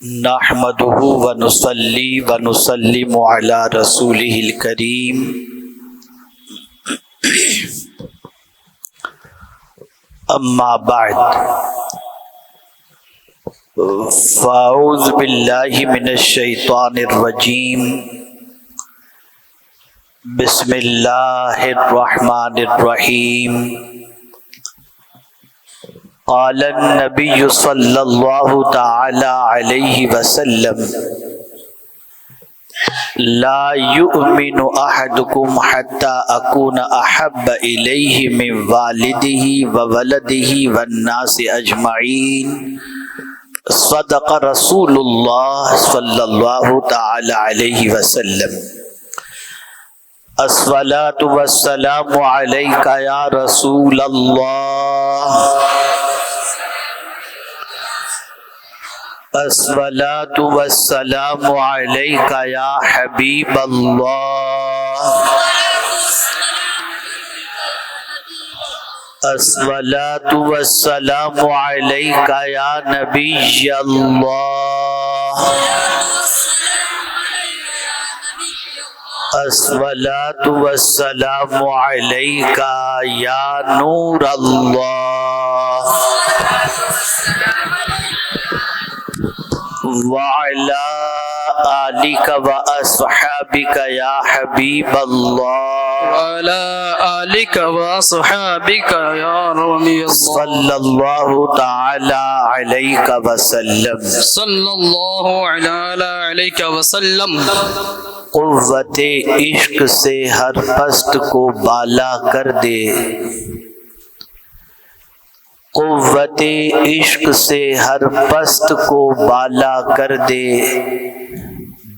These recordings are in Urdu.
نحمده ونصلي ونسلم على رسوله الكريم اما بعد فاعوذ باللہ من الشیطان الرجیم بسم اللہ الرحمن الرحیم قال النبی صلی اللہ تعالی علیہ وسلم لا يؤمن احدكم حتى اكون احب اليه من والده وولده والناس اجمعين صدق رسول اللہ صلی اللہ تعالی علیہ وسلم الصلاة والسلام علیک یا رسول اللہ الصلاة والسلام علیک یا حبیب اللہ الصلاة والسلام علیک یا نبی اللہ الصلاة والسلام علیک یا نور اللہ وعلى آلك وأصحابك يا حبيب الله وعلى آلك وأصحابك يا ربي الله صلى الله تعالى عليك وسلم صلى الله عليك وسلم قوت عشق سے ہر پست کو بالا کر دے قوت عشق سے ہر پست کو بالا کر دے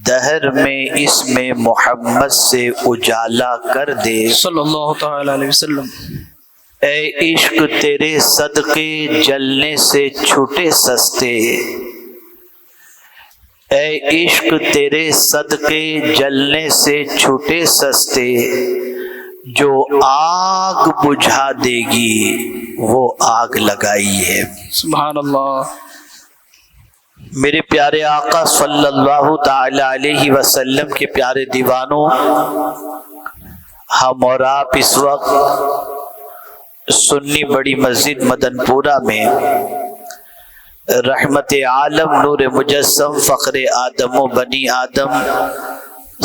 دہر میں اس میں محمد سے اجالا کر دے صلی اللہ تعالی علیہ وسلم اے عشق تیرے صدقے جلنے سے چھوٹے سستے اے عشق تیرے صدقے جلنے سے چھوٹے سستے جو آگ بجھا دے گی وہ آگ لگائی ہے سبحان اللہ میرے پیارے آقا صلی اللہ تعالی علیہ وسلم کے پیارے دیوانوں، ہم اور آپ اس وقت سنی بڑی مسجد مدن پورہ میں رحمت عالم نور مجسم فخر آدم و بنی آدم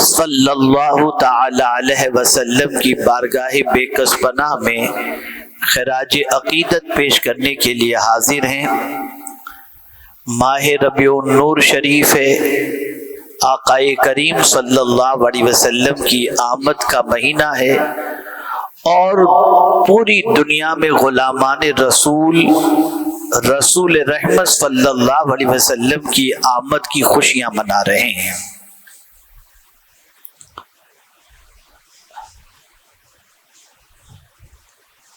صلی اللہ تعالی علیہ وسلم کی بارگاہ بے کس پناہ میں خراج عقیدت پیش کرنے کے لیے حاضر ہیں۔ ماہ ربیع النور شریف ہے، آقا کریم صلی اللہ علیہ وسلم کی آمد کا مہینہ ہے اور پوری دنیا میں غلامان رسول رحمت صلی اللہ علیہ وسلم کی آمد کی خوشیاں منا رہے ہیں۔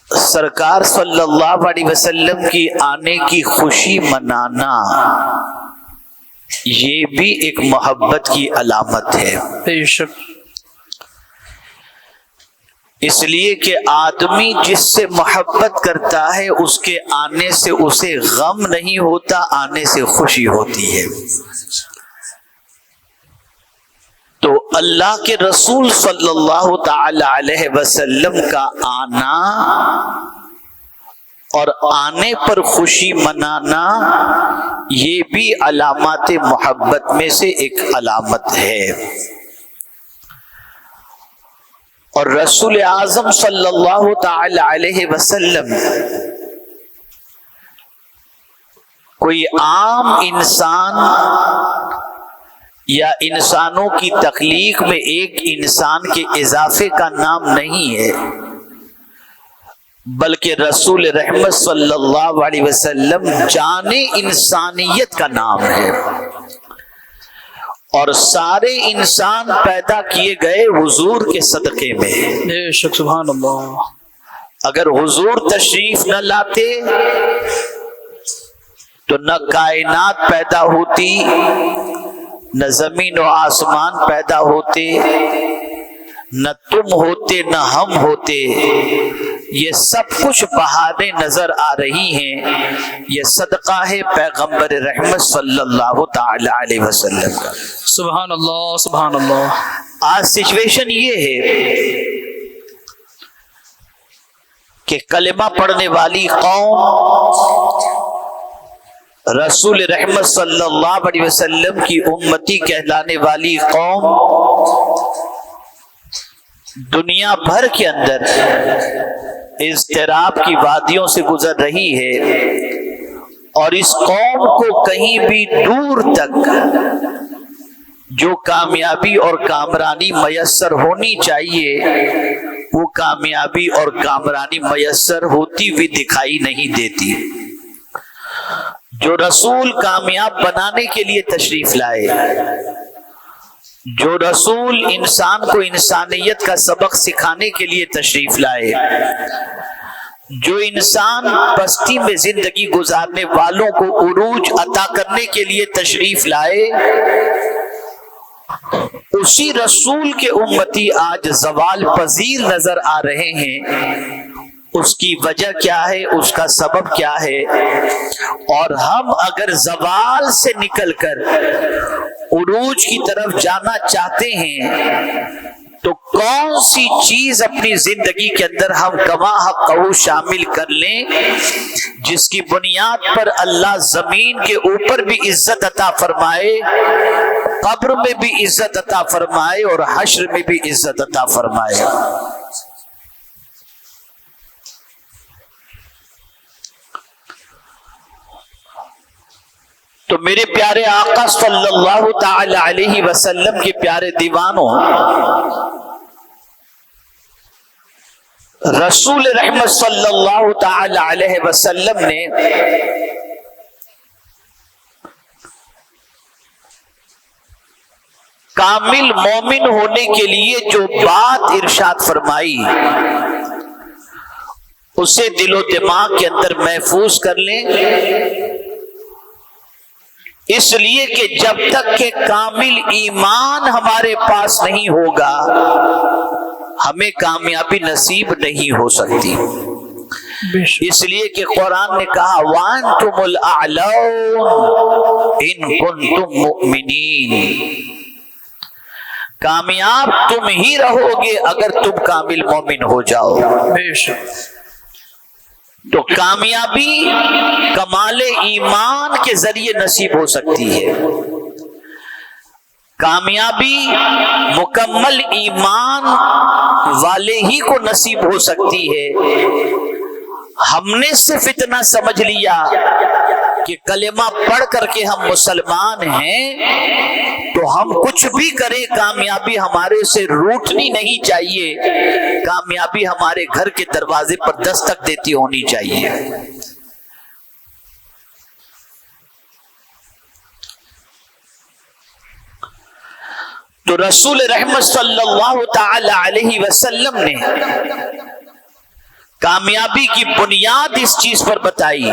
سرکار صلی اللہ علیہ وسلم کی آنے کی خوشی منانا یہ بھی ایک محبت کی علامت ہے، بے شک، اس لیے کہ آدمی جس سے محبت کرتا ہے اس کے آنے سے اسے غم نہیں ہوتا، آنے سے خوشی ہوتی ہے۔ تو اللہ کے رسول صلی اللہ تعالی علیہ وسلم کا آنا اور آنے پر خوشی منانا یہ بھی علامات محبت میں سے ایک علامت ہے۔ اور رسول اعظم صلی اللہ تعالی علیہ وسلم کوئی عام انسان یا انسانوں کی تخلیق میں ایک انسان کے اضافے کا نام نہیں ہے، بلکہ رسول رحمت صلی اللہ علیہ وسلم جان انسانیت کا نام ہے، اور سارے انسان پیدا کیے گئے حضور کے صدقے میں۔ بے شک، سبحان اللہ، اگر حضور تشریف نہ لاتے تو نہ کائنات پیدا ہوتی، نہ زمین و آسمان پیدا ہوتے، نہ تم ہوتے نہ ہم ہوتے، یہ سب کچھ بہانے نظر آ رہی ہیں، یہ صدقہ ہے پیغمبر رحمت صلی اللہ تعالی علیہ وسلم کا۔ سبحان اللہ سبحان اللہ۔ آج سچویشن یہ ہے کہ کلمہ پڑھنے والی قوم رسول رحمت صلی اللہ علیہ وسلم کی امتی کہلانے والی قوم دنیا بھر کے اندر اضطراب کی وادیوں سے گزر رہی ہے، اور اس قوم کو کہیں بھی دور تک جو کامیابی اور کامرانی میسر ہونی چاہیے وہ کامیابی اور کامرانی میسر ہوتی ہوئی دکھائی نہیں دیتی۔ جو رسول کامیاب بنانے کے لیے تشریف لائے، جو رسول انسان کو انسانیت کا سبق سکھانے کے لیے تشریف لائے، جو انسان بستی میں زندگی گزارنے والوں کو عروج عطا کرنے کے لیے تشریف لائے، اسی رسول کے امتی آج زوال پذیر نظر آ رہے ہیں۔ اس کی وجہ کیا ہے، اس کا سبب کیا ہے؟ اور ہم اگر زوال سے نکل کر عروج کی طرف جانا چاہتے ہیں تو کون سی چیز اپنی زندگی کے اندر ہم کما حقہ شامل کر لیں جس کی بنیاد پر اللہ زمین کے اوپر بھی عزت عطا فرمائے، قبر میں بھی عزت عطا فرمائے اور حشر میں بھی عزت عطا فرمائے۔ تو میرے پیارے آقا صلی اللہ تعالی علیہ وسلم کے پیارے دیوانوں، رسول رحمت صلی اللہ تعالی علیہ وسلم نے کامل مومن ہونے کے لیے جو بات ارشاد فرمائی اسے دل و دماغ کے اندر محفوظ کر لیں، اس لیے کہ جب تک کہ کامل ایمان ہمارے پاس نہیں ہوگا ہمیں کامیابی نصیب نہیں ہو سکتی۔ اس لیے کہ قرآن نے کہا وَأَنْتُمُ الْأَعْلَوْنَ إِن كُنتُم مُؤْمِنِينَ، کامیاب تم ہی رہو گے اگر تم کامل مومن ہو جاؤ۔ بے شک۔ تو کامیابی کمال ایمان کے ذریعے نصیب ہو سکتی ہے، کامیابی مکمل ایمان والے ہی کو نصیب ہو سکتی ہے۔ ہم نے صرف اتنا سمجھ لیا کہ کلمہ پڑھ کر کے ہم مسلمان ہیں تو ہم کچھ بھی کریں کامیابی ہمارے سے روٹنی نہیں چاہیے، کامیابی ہمارے گھر کے دروازے پر دستک دیتی ہونی چاہیے۔ تو رسول رحمت صلی اللہ تعالی علیہ وسلم نے کامیابی کی بنیاد اس چیز پر بتائی،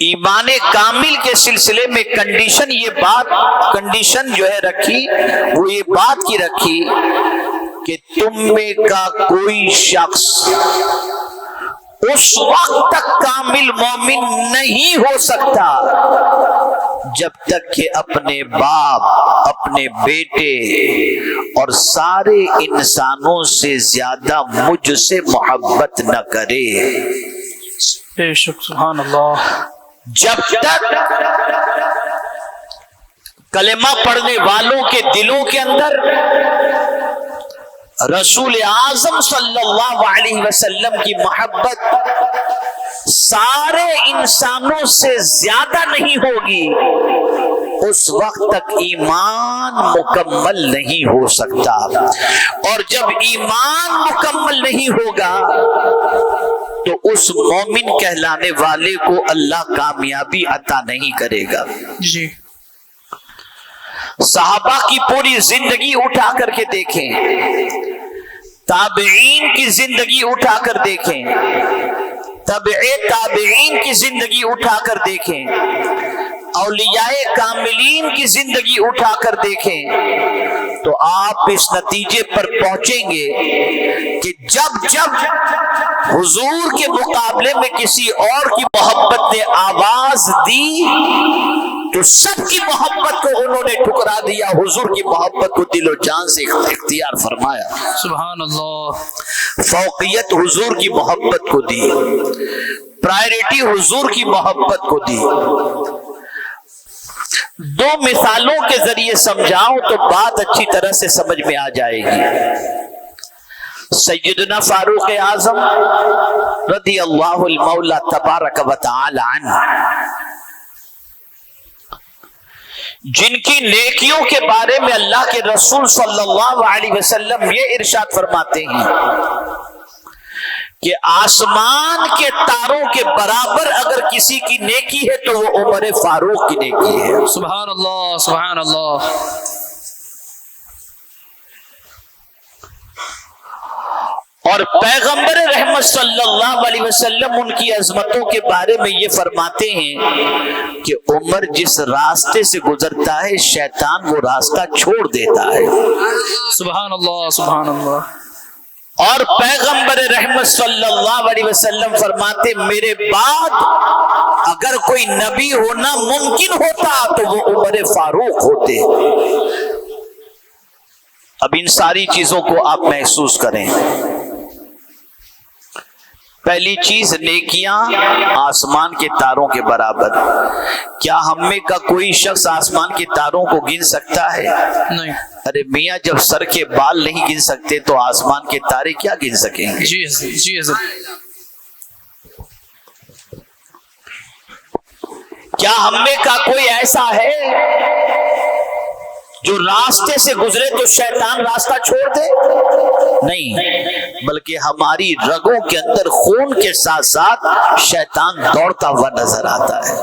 ایمان کامل کے سلسلے میں کنڈیشن جو ہے رکھی، وہ یہ بات کی رکھی کہ تم میں کا کوئی شخص اس وقت تک کامل مومن نہیں ہو سکتا جب تک کہ اپنے باپ، اپنے بیٹے اور سارے انسانوں سے زیادہ مجھ سے محبت نہ کرے۔ بے شک، سبحان اللہ۔ جب تک کلمہ پڑھنے والوں کے دلوں کے اندر رسول اعظم صلی اللہ علیہ وسلم کی محبت سارے انسانوں سے زیادہ نہیں ہوگی اس وقت تک ایمان مکمل نہیں ہو سکتا، اور جب ایمان مکمل نہیں ہوگا تو اس مومن کہلانے والے کو اللہ کامیابی عطا نہیں کرے گا۔ جی، صحابہ کی پوری زندگی اٹھا کر کے دیکھیں، تابعین کی زندگی اٹھا کر دیکھیں، تابعین کی زندگی اٹھا کر دیکھیں، اولیاء کاملین کی زندگی اٹھا کر دیکھیں، تو آپ اس نتیجے پر پہنچیں گے کہ جب جب حضور کے مقابلے میں کسی اور کی محبت نے آواز دی تو سب کی محبت کو انہوں نے ٹھکرا دیا، حضور کی محبت کو دل و جان سے اختیار فرمایا، سبحان اللہ، فوقیت حضور کی محبت کو دی، پرائرٹی حضور کی محبت کو دی۔ دو مثالوں کے ذریعے سمجھاؤں تو بات اچھی طرح سے سمجھ میں آ جائے گی۔ سیدنا فاروق اعظم رضی اللہ المولا تبارک و تعالی عنہ، جن کی نیکیوں کے بارے میں اللہ کے رسول صلی اللہ علیہ وسلم یہ ارشاد فرماتے ہیں کہ آسمان کے تاروں کے برابر اگر کسی کی نیکی ہے تو وہ عمر فاروق کی نیکی ہے۔ سبحان اللہ، سبحان اللہ۔ اور پیغمبر رحمت صلی اللہ علیہ وسلم ان کی عظمتوں کے بارے میں یہ فرماتے ہیں کہ عمر جس راستے سے گزرتا ہے شیطان وہ راستہ چھوڑ دیتا ہے۔ سبحان اللہ، سبحان اللہ۔ اور پیغمبر رحمت صلی اللہ علیہ وسلم فرماتے میرے بعد اگر کوئی نبی ہونا ممکن ہوتا تو وہ عمر فاروق ہوتے۔ اب ان ساری چیزوں کو آپ محسوس کریں۔ پہلی چیز، نیکیاں آسمان کے تاروں کے برابر۔ کیا ہم میں کا کوئی شخص آسمان کے تاروں کو گن سکتا ہے؟ نہیں۔ ارے میاں جب سر کے بال نہیں گن سکتے تو آسمان کے تارے کیا گن سکیں گے؟ جی جی حضرت۔ کیا ہم میں کا کوئی ایسا ہے جو راستے سے گزرے تو شیطان راستہ چھوڑ دے؟ نہیں، بلکہ ہماری رگوں کے اندر خون کے ساتھ ساتھ شیطان دوڑتا ہوا نظر آتا ہے۔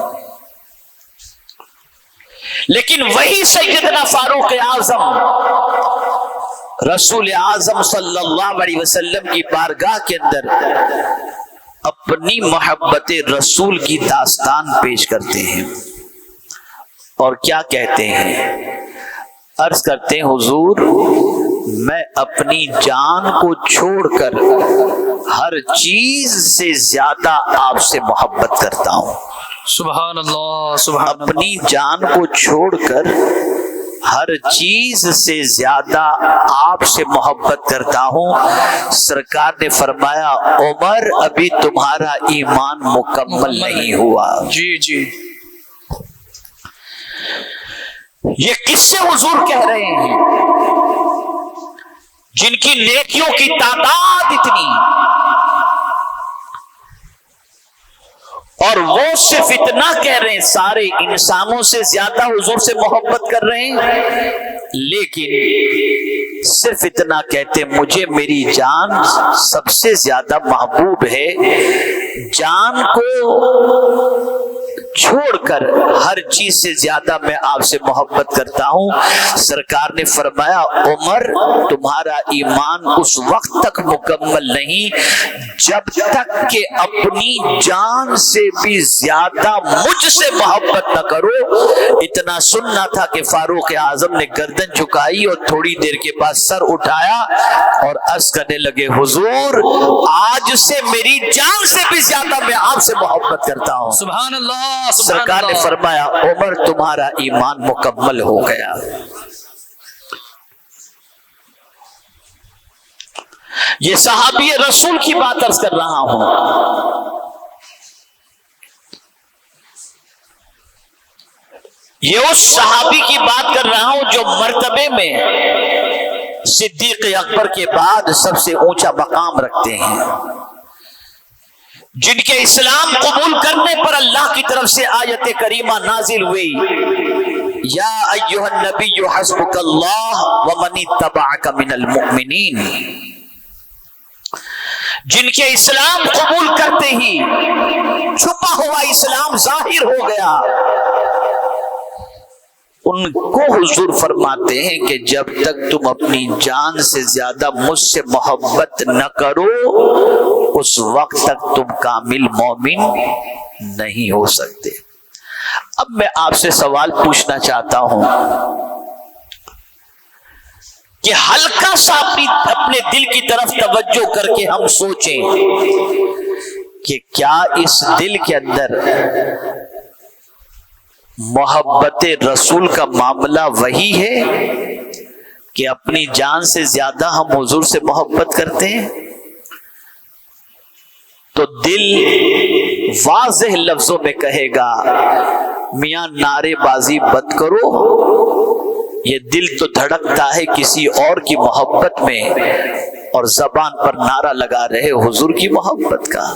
لیکن وہی سیدنا فاروق اعظم رسول اعظم صلی اللہ علیہ وسلم کی بارگاہ کے اندر اپنی محبت رسول کی داستان پیش کرتے ہیں اور کیا کہتے ہیں؟ عرض کرتے ہیں حضور میں اپنی جان کو چھوڑ کر ہر چیز سے زیادہ آپ سے محبت کرتا ہوں۔ سبحان اللہ، سبحان اللہ۔ اپنی جان کو چھوڑ کر ہر چیز سے زیادہ آپ سے محبت کرتا ہوں۔ سرکار نے فرمایا عمر ابھی تمہارا ایمان مکمل نہیں ہوا۔ جی جی۔ یہ کس سے حضور کہہ رہے ہیں جن کی نیکیوں کی تعداد اتنی، اور وہ صرف اتنا کہہ رہے ہیں سارے انسانوں سے زیادہ حضور سے محبت کر رہے ہیں، لیکن صرف اتنا کہتے مجھے میری جان سب سے زیادہ محبوب ہے، جان کو چھوڑ کر ہر چیز سے زیادہ میں آپ سے محبت کرتا ہوں۔ سرکار نے فرمایا عمر تمہارا ایمان اس وقت تک مکمل نہیں جب تک کہ اپنی جان سے بھی زیادہ مجھ سے محبت نہ کرو۔ اتنا سننا تھا کہ فاروق اعظم نے گردن جھکائی اور تھوڑی دیر کے بعد سر اٹھایا اور عرض کرنے لگے حضور آج سے میری جان سے بھی زیادہ میں آپ سے محبت کرتا ہوں۔ سبحان اللہ۔ سرکار نے فرمایا عمر تمہارا ایمان مکمل ہو گیا۔ یہ صحابی رسول کی بات عرض کر رہا ہوں۔ یہ اس صحابی کی بات کر رہا ہوں جو مرتبے میں صدیق اکبر کے بعد سب سے اونچا مقام رکھتے ہیں، جن کے اسلام قبول کرنے پر اللہ کی طرف سے آیت کریمہ نازل ہوئی یا ایھا النبی حسبک اللہ ومن اتبعک من المؤمنین، جن کے اسلام قبول کرتے ہی چھپا ہوا اسلام ظاہر ہو گیا، ان کو حضور فرماتے ہیں کہ جب تک تم اپنی جان سے زیادہ مجھ سے محبت نہ کرو اس وقت تک تم کامل مومن نہیں ہو سکتے۔ اب میں آپ سے سوال پوچھنا چاہتا ہوں، کہ ہلکا سا اپنے دل کی طرف توجہ کر کے ہم سوچیں کہ کیا اس دل کے اندر محبت رسول کا معاملہ وہی ہے کہ اپنی جان سے زیادہ ہم حضور سے محبت کرتے ہیں؟ تو دل واضح لفظوں میں کہے گا میاں نعرے بازی بند کرو، یہ دل تو دھڑکتا ہے کسی اور کی محبت میں اور زبان پر نعرہ لگا رہے حضور کی محبت کا۔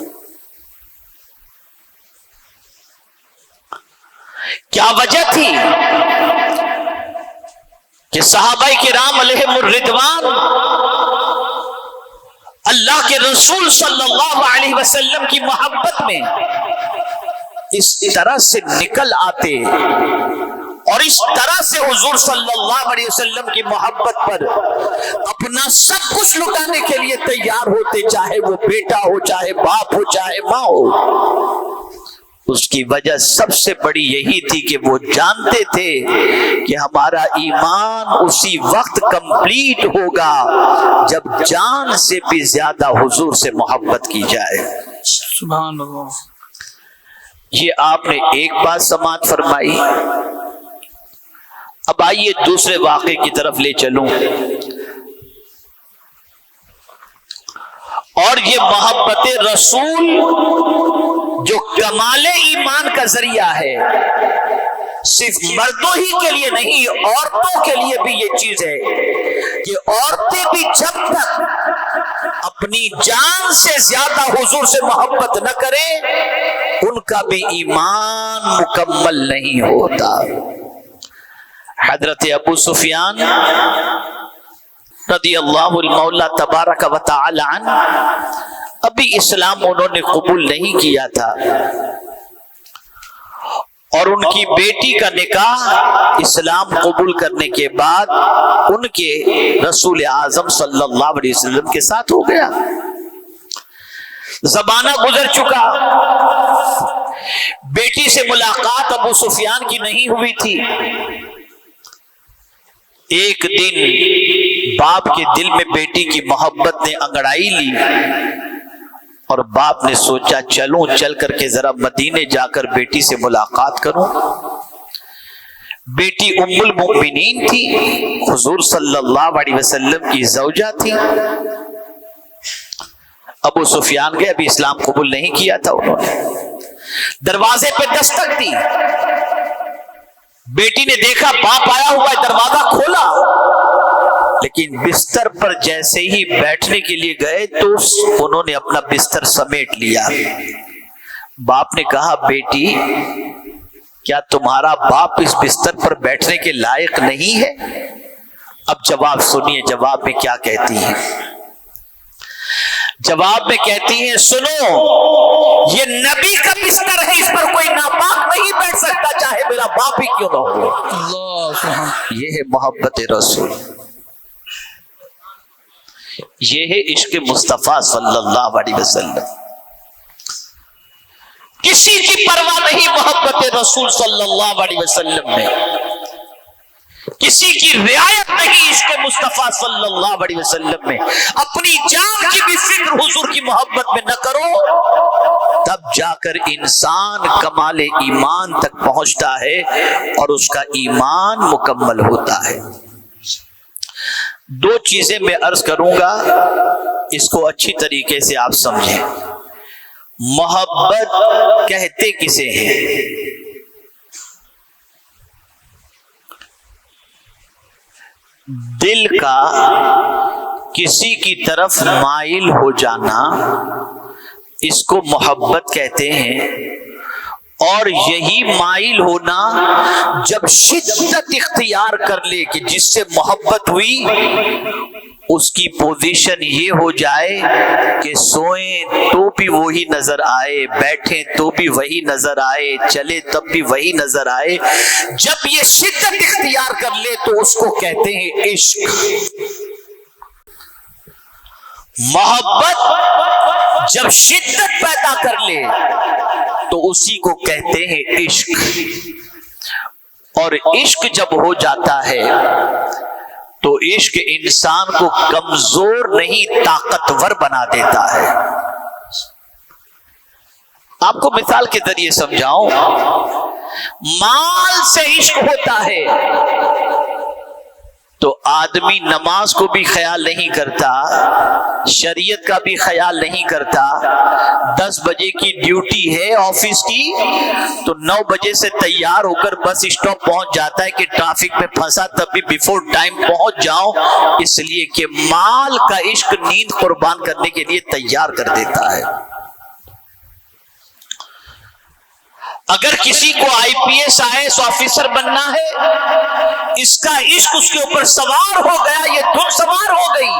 کیا وجہ تھی کہ صحابہ کرام علیہم الرضوان اللہ کے رسول صلی اللہ علیہ وسلم کی محبت میں اس طرح سے نکل آتے اور اس طرح سے حضور صلی اللہ علیہ وسلم کی محبت پر اپنا سب کچھ لٹانے کے لیے تیار ہوتے، چاہے وہ بیٹا ہو، چاہے باپ ہو، چاہے ماں ہو؟ اس کی وجہ سب سے بڑی یہی تھی کہ وہ جانتے تھے کہ ہمارا ایمان اسی وقت کمپلیٹ ہوگا جب جان سے بھی زیادہ حضور سے محبت کی جائے۔ سبحان اللہ۔ یہ آپ نے ایک بات سماعت فرمائی۔ اب آئیے دوسرے واقعے کی طرف لے چلوں، اور یہ محبت رسول جو کمال ایمان کا ذریعہ ہے، صرف مردوں ہی کے لیے نہیں، عورتوں کے لیے بھی یہ چیز ہے کہ عورتیں بھی جب تک اپنی جان سے زیادہ حضور سے محبت نہ کریں ان کا بھی ایمان مکمل نہیں ہوتا۔ حضرت ابو سفیان رضی اللہ المولا تبارک و تعالی عنہ ابھی اسلام انہوں نے قبول نہیں کیا تھا، اور ان کی بیٹی کا نکاح اسلام قبول کرنے کے بعد ان کے رسول اعظم صلی اللہ علیہ وسلم کے ساتھ ہو گیا۔ زمانہ گزر چکا، بیٹی سے ملاقات ابو سفیان کی نہیں ہوئی تھی۔ ایک دن باپ کے دل میں بیٹی کی محبت نے انگڑائی لی اور باپ نے سوچا چلوں، چل کر کے ذرا مدینے جا کر بیٹی سے ملاقات کروں۔ بیٹی ام المؤمنین تھی، حضور صلی اللہ علیہ وسلم کی زوجہ تھی۔ ابو سفیان گئے، ابھی اسلام قبول نہیں کیا تھا انہوں نے، دروازے پہ دستک دی، بیٹی نے دیکھا باپ آیا ہوا ہے، دروازہ کھولا، لیکن بستر پر جیسے ہی بیٹھنے کے لیے گئے تو انہوں نے اپنا بستر سمیٹ لیا۔ باپ نے کہا بیٹی کیا تمہارا باپ اس بستر پر بیٹھنے کے لائق نہیں ہے؟ اب جواب سنیے، جواب میں کیا کہتی ہیں؟ جواب میں کہتی ہیں سنو، یہ نبی کا بستر ہے، اس پر کوئی ناپاک نہیں بیٹھ سکتا چاہے میرا باپ ہی کیوں نہ ہو۔ اللہ، یہ ہے محبت رسول، یہ ہے عشق مصطفیٰ صلی اللہ علیہ وسلم۔ کسی کی پرواہ نہیں محبت رسول صلی اللہ علیہ وسلم میں، کسی کی رعایت نہیں عشق مصطفیٰ صلی اللہ علیہ وسلم میں۔ اپنی جان کی بھی فکر حضور کی محبت میں نہ کرو، تب جا کر انسان کمال ایمان تک پہنچتا ہے اور اس کا ایمان مکمل ہوتا ہے۔ دو چیزیں میں عرض کروں گا، اس کو اچھی طریقے سے آپ سمجھیں۔ محبت کہتے کسے ہیں؟ دل کا کسی کی طرف مائل ہو جانا، اس کو محبت کہتے ہیں۔ اور یہی مائل ہونا جب شدت اختیار کر لے کہ جس سے محبت ہوئی اس کی پوزیشن یہ ہو جائے کہ سوئیں تو بھی وہی نظر آئے، بیٹھیں تو بھی وہی نظر آئے، چلے تب بھی وہی نظر آئے۔ جب یہ شدت اختیار کر لے تو اس کو کہتے ہیں عشق۔ محبت جب شدت پیدا کر لے تو اسی کو کہتے ہیں عشق۔ اور عشق جب ہو جاتا ہے تو عشق انسان کو کمزور نہیں طاقتور بنا دیتا ہے. آپ کو مثال کے ذریعے سمجھاؤں. مال سے عشق ہوتا ہے تو آدمی نماز کو بھی خیال نہیں کرتا، شریعت کا بھی خیال نہیں کرتا. 10 بجے کی ڈیوٹی ہے آفس کی تو 9 بجے سے تیار ہو کر بس اسٹاپ پہنچ جاتا ہے کہ ٹریفک میں پھنسا تب بھی بیفور ٹائم پہنچ جاؤں، اس لیے کہ مال کا عشق نیند قربان کرنے کے لیے تیار کر دیتا ہے. اگر کسی کو IPS IAS آفیسر بننا ہے، اس کا عشق اس کے اوپر سوار ہو گیا، یہ دھن سوار ہو گئی،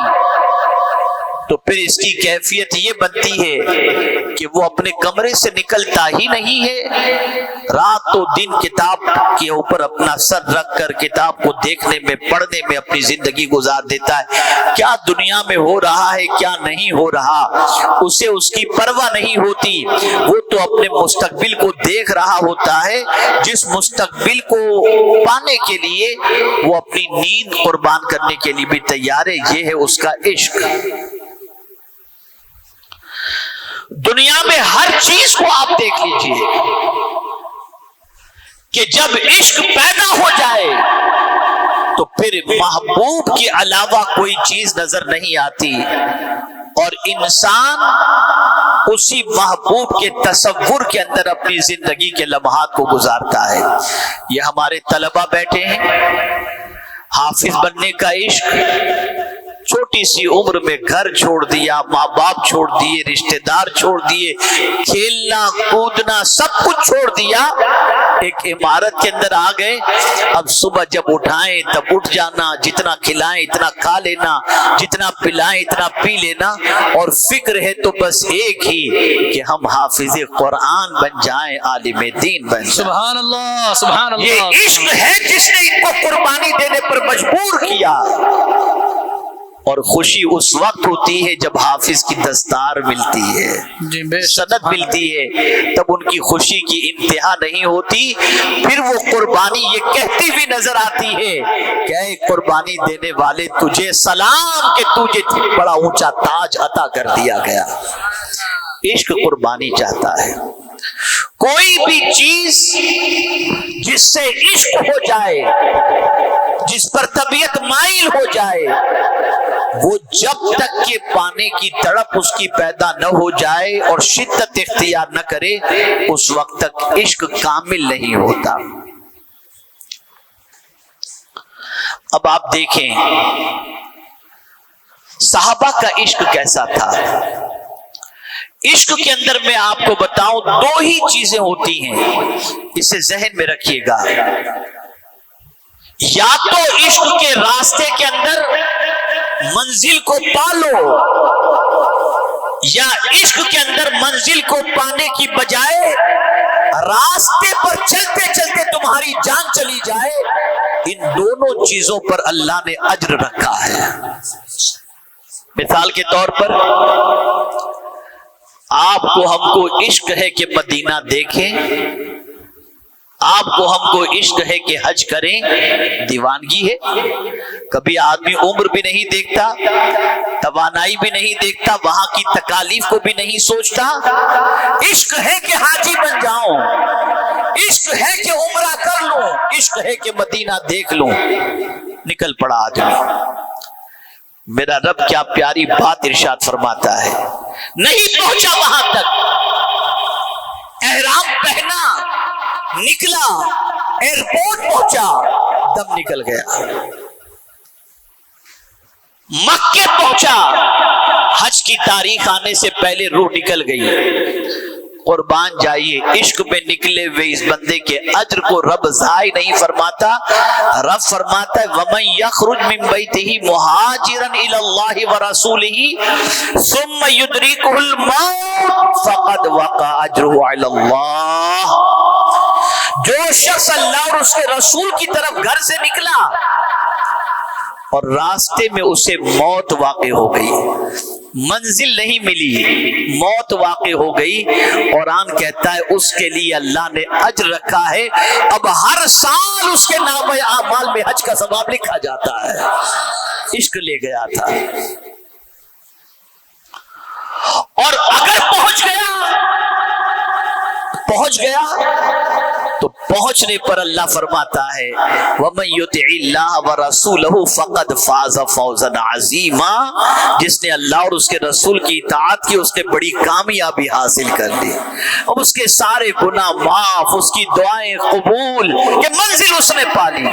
تو پھر اس کی کیفیت یہ بنتی ہے کہ وہ اپنے کمرے سے نکلتا ہی نہیں ہے. رات و دن کتاب کے اوپر اپنا سر رکھ کر کتاب کو دیکھنے میں، پڑھنے میں اپنی زندگی گزار دیتا ہے. کیا دنیا میں ہو رہا ہے کیا نہیں ہو رہا اسے اس کی پرواہ نہیں ہوتی. وہ تو اپنے مستقبل کو دیکھ رہا ہوتا ہے، جس مستقبل کو پانے کے لیے وہ اپنی نیند قربان کرنے کے لیے بھی تیار ہے. یہ ہے اس کا عشق. دنیا میں ہر چیز کو آپ دیکھ لیجئے کہ جب عشق پیدا ہو جائے تو پھر محبوب کے علاوہ کوئی چیز نظر نہیں آتی، اور انسان اسی محبوب کے تصور کے اندر اپنی زندگی کے لمحات کو گزارتا ہے. یہ ہمارے طلبہ بیٹھے ہیں، حافظ بننے کا عشق، چھوٹی سی عمر میں گھر چھوڑ دیا، ماں باپ چھوڑ دیے، رشتہ دار چھوڑ دیے، کھیلنا کودنا سب کچھ چھوڑ دیا، ایک عمارت کے اندر آ گئے. اب صبح جب اٹھائیں تب اٹھ جانا، جتنا کھلائیں اتنا کھا لینا، جتنا پلائیں اتنا پی لینا، اور فکر ہے تو بس ایک ہی کہ ہم حافظ قرآن بن جائیں، عالم دین بن جائیں. سبحان اللہ سبحان اللہ. یہ عشق ہے جس نے ان کو قربانی دینے پر مجبور کیا. اور خوشی اس وقت ہوتی ہے جب حافظ کی دستار ملتی ہے، سند ملتی ہے، تب ان کی خوشی کی انتہا نہیں ہوتی. پھر وہ قربانی یہ کہتی بھی نظر آتی ہے کہ اے قربانی دینے والے تجھے سلام کہ تجھے بڑا اونچا تاج عطا کر دیا گیا. عشق قربانی چاہتا ہے. کوئی بھی چیز جس سے عشق ہو جائے، جس پر طبیعت مائل ہو جائے، وہ جب تک کہ پانے کی تڑپ اس کی پیدا نہ ہو جائے اور شدت اختیار نہ کرے، اس وقت تک عشق کامل نہیں ہوتا. اب آپ دیکھیں صحابہ کا عشق کیسا تھا. عشق کے اندر میں آپ کو بتاؤں 2 ہی چیزیں ہوتی ہیں، اسے ذہن میں رکھیے گا. یا تو عشق کے راستے کے اندر منزل کو پالو، یا عشق کے اندر منزل کو پانے کی بجائے راستے پر چلتے چلتے تمہاری جان چلی جائے. ان دونوں چیزوں پر اللہ نے اجر رکھا ہے. مثال کے طور پر آپ کو ہم کو عشق ہے کہ مدینہ دیکھیں، آپ کو ہم کو عشق ہے کہ حج کریں، دیوانگی ہے. کبھی آدمی عمر بھی نہیں دیکھتا، توانائی بھی نہیں دیکھتا، وہاں کی تکالیف کو بھی نہیں سوچتا. عشق ہے کہ حاجی بن جاؤں، عشق ہے کہ عمرہ کر لوں، عشق ہے کہ مدینہ دیکھ لوں. نکل پڑا آدمی. میرا رب کیا پیاری بات ارشاد فرماتا ہے. نہیں پہنچا وہاں تک، احرام پہنا، نکلا، ایئرپورٹ پہنچا، دم نکل گیا. مکے پہنچا، حج کی تاریخ آنے سے پہلے روح نکل گئی. قربان جائیے، عشق میں نکلے ہوئے اس بندے کے اجر کو رب ضائع نہیں فرماتا. رب فرماتا ہے وَمَن يَخْرُجْ مِن بَيْتِهِ مُهَاجِرًا إِلَى اللَّهِ وَرَسُولِهِ ثُمَّ يُدْرِكُهُ الْمَوْتُ فَقَدْ وَقَعَ أَجْرُهُ عَلَى اللَّهِ. جو شخص اللہ اور اس کے رسول کی طرف گھر سے نکلا اور راستے میں اسے موت واقع ہو گئی، منزل نہیں ملی، موت واقع ہو گئی۔ قرآن کہتا ہے اس کے لیے اللہ نے اجر رکھا ہے، اب ہر سال اس کے نام اعمال میں حج کا ثواب لکھا جاتا ہے۔ عشق لے گیا تھا، اور اگر پہنچ گیا تو پہنچنے پر اللہ فرماتا ہے وَمَن يُطِعِ اللَّهَ وَرَسُولَهُ فَقَدْ فَازَ فَوْزًا عَظِيمًا، جس نے اللہ اور اس کے رسول کی اطاعت کی اس نے بڑی کامیابی حاصل کر لی۔ اب اس کے سارے گناہ معاف، اس کی دعائیں قبول، کہ منزل اس نے پا لی۔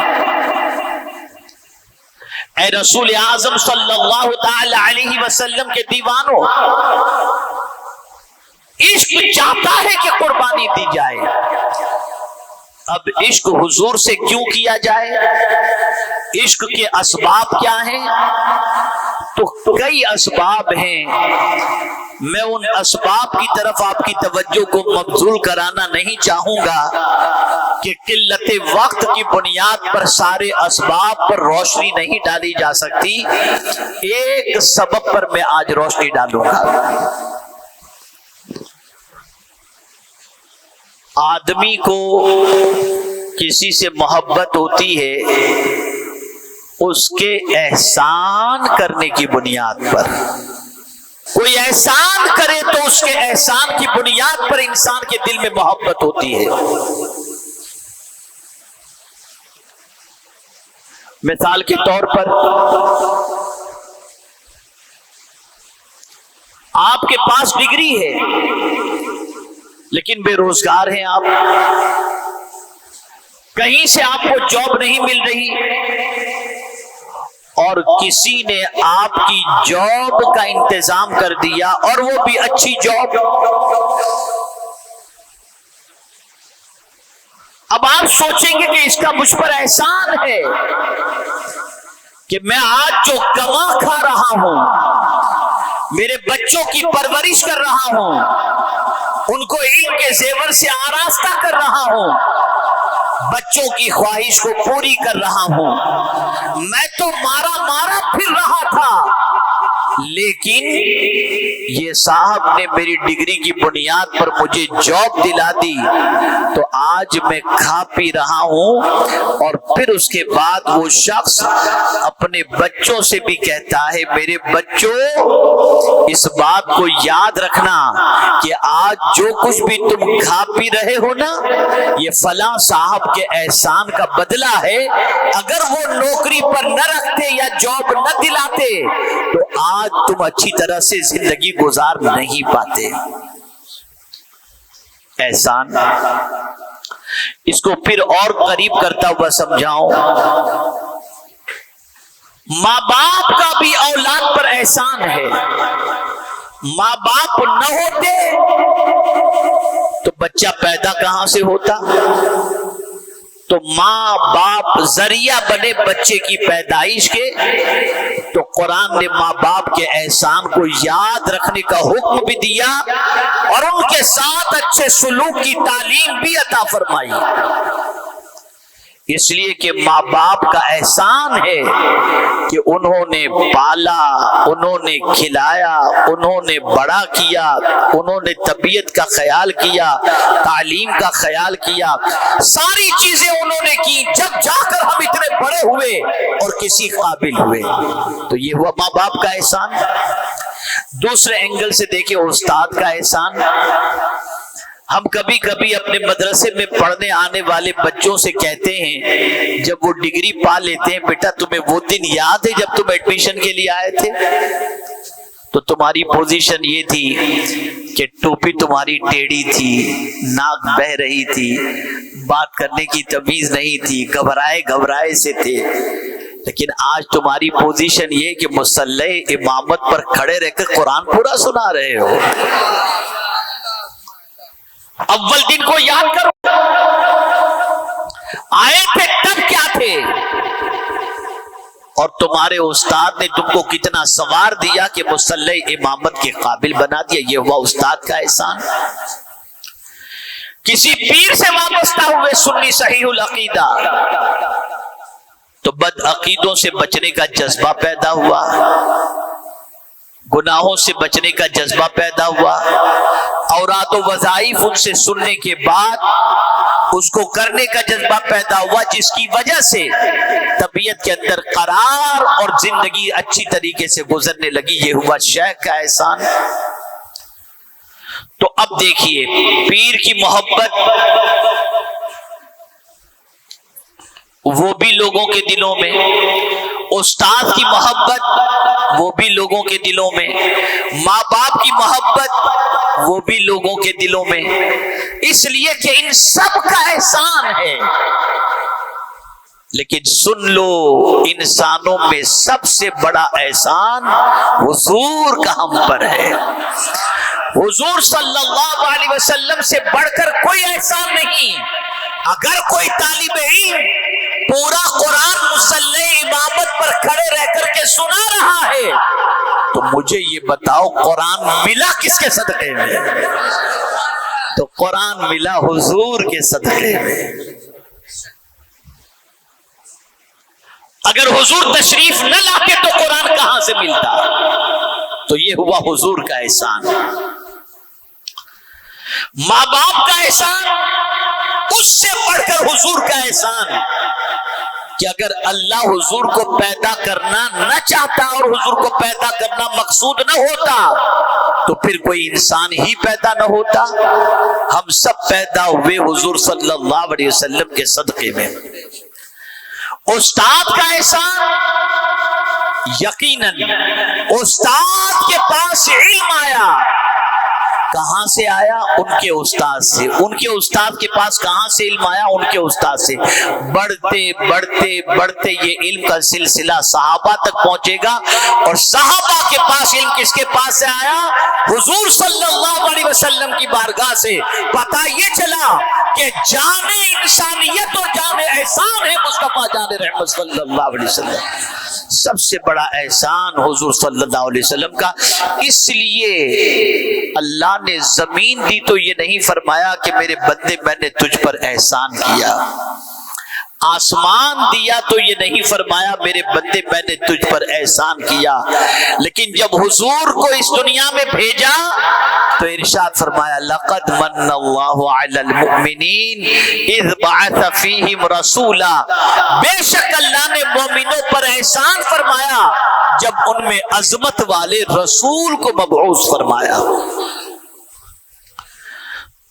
اے رسول اعظم صلی اللہ تعالی علیہ وسلم کے دیوانوں، عشق چاہتا ہے کہ قربانی دی جائے۔ اب عشق حضور سے کیوں کیا جائے؟ عشق کے اسباب کیا ہیں؟ تو کئی اسباب ہیں، میں ان اسباب کی طرف آپ کی توجہ کو مبذول کرانا نہیں چاہوں گا کہ قلت وقت کی بنیاد پر سارے اسباب پر روشنی نہیں ڈالی جا سکتی۔ ایک سبب پر میں آج روشنی ڈالوں گا۔ آدمی کو کسی سے محبت ہوتی ہے اس کے احسان کرنے کی بنیاد پر۔ کوئی احسان کرے تو اس کے احسان کی بنیاد پر انسان کے دل میں محبت ہوتی ہے۔ مثال کے طور پر آپ کے پاس ڈگری ہے لیکن بے روزگار ہیں آپ، کہیں سے آپ کو جاب نہیں مل رہی، اور کسی نے آپ کی جاب کا انتظام کر دیا، اور وہ بھی اچھی جاب۔ اب آپ سوچیں گے کہ اس کا مجھ پر احسان ہے کہ میں آج جو کما کھا رہا ہوں، میرے بچوں کی پرورش کر رہا ہوں، ان کو علم کے زیور سے آراستہ کر رہا ہوں، بچوں کی خواہش کو پوری کر رہا ہوں۔ میں تو مارا پھر رہا تھا، لیکن یہ صاحب نے میری ڈگری کی بنیاد پر مجھے جاب دلا دی، تو آج میں کھا پی رہا ہوں۔ اور پھر اس کے بعد وہ شخص اپنے بچوں سے بھی کہتا ہے میرے بچوں اس بات کو یاد رکھنا کہ آج جو کچھ بھی تم کھا پی رہے ہو نا، یہ فلاں صاحب کے احسان کا بدلہ ہے۔ اگر وہ نوکری پر نہ رکھتے یا جاب نہ دلاتے تو آج تم اچھی طرح سے زندگی گزار نہیں پاتے۔ احسان، اس کو پھر اور قریب کرتا ہوا سمجھاؤں، ماں باپ کا بھی اولاد پر احسان ہے۔ ماں باپ نہ ہوتے تو بچہ پیدا کہاں سے ہوتا؟ تو ماں باپ ذریعہ بنے بچے کی پیدائش کے، تو قرآن نے ماں باپ کے احسان کو یاد رکھنے کا حکم بھی دیا اور ان کے ساتھ اچھے سلوک کی تعلیم بھی عطا فرمائی۔ اس لیے کہ ماں باپ کا احسان ہے کہ انہوں نے پالا، انہوں نے کھلایا، انہوں نے بڑا کیا، انہوں نے طبیعت کا خیال کیا، تعلیم کا خیال کیا، ساری چیزیں انہوں نے کی، جب جا کر ہم اتنے بڑے ہوئے اور کسی قابل ہوئے۔ تو یہ ہوا ماں باپ کا احسان۔ دوسرے اینگل سے دیکھیں استاد کا احسان۔ ہم کبھی کبھی اپنے مدرسے میں پڑھنے آنے والے بچوں سے کہتے ہیں جب وہ ڈگری پا لیتے ہیں بیٹا تمہیں وہ دن یاد ہے جب تم ایڈمیشن کے لیے آئے تھے؟ تو تمہاری پوزیشن یہ تھی کہ ٹوپی تمہاری ٹیڑھی تھی، ناک بہ رہی تھی، بات کرنے کی تمیز نہیں تھی، گھبرائے سے تھے، لیکن آج تمہاری پوزیشن یہ کہ مصلی امامت پر کھڑے رہ کر قرآن پورا سنا رہے ہو۔ اول دن کو یاد کرو، آئے تھے تب کیا تھے، اور تمہارے استاد نے تم کو کتنا سوار دیا کہ مصلی امامت کے قابل بنا دیا۔ یہ ہوا استاد کا احسان۔ کسی پیر سے وابستہ ہوئے سنی صحیح العقیدہ تو بد عقیدوں سے بچنے کا جذبہ پیدا ہوا، گناہوں سے بچنے کا جذبہ پیدا ہوا، اوراد و وظائف ان سے سننے کے بعد اس کو کرنے کا جذبہ پیدا ہوا، جس کی وجہ سے طبیعت کے اندر قرار اور زندگی اچھی طریقے سے گزرنے لگی۔ یہ ہوا شیخ کا احسان۔ تو اب دیکھیے، پیر کی محبت وہ بھی لوگوں کے دلوں میں، استاد کی محبت وہ بھی لوگوں کے دلوں میں، ماں باپ کی محبت وہ بھی لوگوں کے دلوں میں، اس لیے کہ ان سب کا احسان ہے۔ لیکن سن لو، انسانوں میں سب سے بڑا احسان حضور کا ہم پر ہے۔ حضور صلی اللہ علیہ وسلم سے بڑھ کر کوئی احسان نہیں۔ اگر کوئی طالب علم پورا قرآن مصلی امامت پر کھڑے رہ کر کے سنا رہا ہے تو مجھے یہ بتاؤ قرآن ملا کس کے صدقے میں؟ تو قرآن ملا حضور کے صدقے میں۔ اگر حضور تشریف نہ لاتے تو قرآن کہاں سے ملتا؟ تو یہ ہوا حضور کا احسان۔ ماں باپ کا احسان، اس سے بڑھ کر حضور کا احسان کہ اگر اللہ حضور کو پیدا کرنا نہ چاہتا اور حضور کو پیدا کرنا مقصود نہ ہوتا تو پھر کوئی انسان ہی پیدا نہ ہوتا۔ ہم سب پیدا ہوئے حضور صلی اللہ علیہ وسلم کے صدقے میں۔ استاد کا احسان، یقیناً استاد کے پاس علم آیا، کہاں سے آیا؟ ان کے استاد سے۔ ان کے استاد کے پاس کہاں سے علم آیا؟ ان کے استاد سے۔ بڑھتے بڑھتے بڑھتے یہ علم کا سلسلہ صحابہ تک پہنچے گا، اور صحابہ کے پاس علم کس کے پاس سے آیا؟ حضور صلی اللہ علیہ وسلم کی بارگاہ سے۔ پتہ یہ چلا کہ جان انسانیت اور جان احسان ہے مصطفیٰ جان رحمت صلی اللہ علیہ وسلم۔ سب سے بڑا احسان حضور صلی اللہ علیہ وسلم کا۔ اس لیے اللہ نے زمین دی تو یہ نہیں فرمایا کہ میرے بندے میں نے تجھ پر احسان کیا، آسمان دیا تو یہ نہیں فرمایا میرے بندے میں نے تجھ پر احسان کیا، لیکن جب حضور کو اس دنیا میں بھیجا تو ارشاد فرمایا لقد من اللہ علی المؤمنین اذ بعث فیہم رسولا، بے شک اللہ نے مومنوں پر احسان فرمایا جب ان میں عظمت والے رسول کو مبعوث فرمایا۔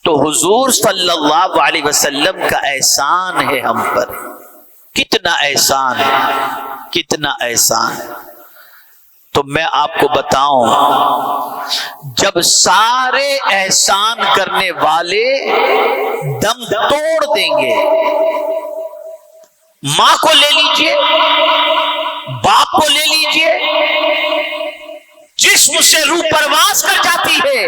تو حضور صلی اللہ علیہ وسلم کا احسان ہے ہم پر۔ کتنا احسان ہے، کتنا احسان۔ تو میں آپ کو بتاؤں، جب سارے احسان کرنے والے دم توڑ دیں گے، ماں کو لے لیجئے، باپ کو لے لیجئے، جسم سے روح پرواز کر جاتی ہے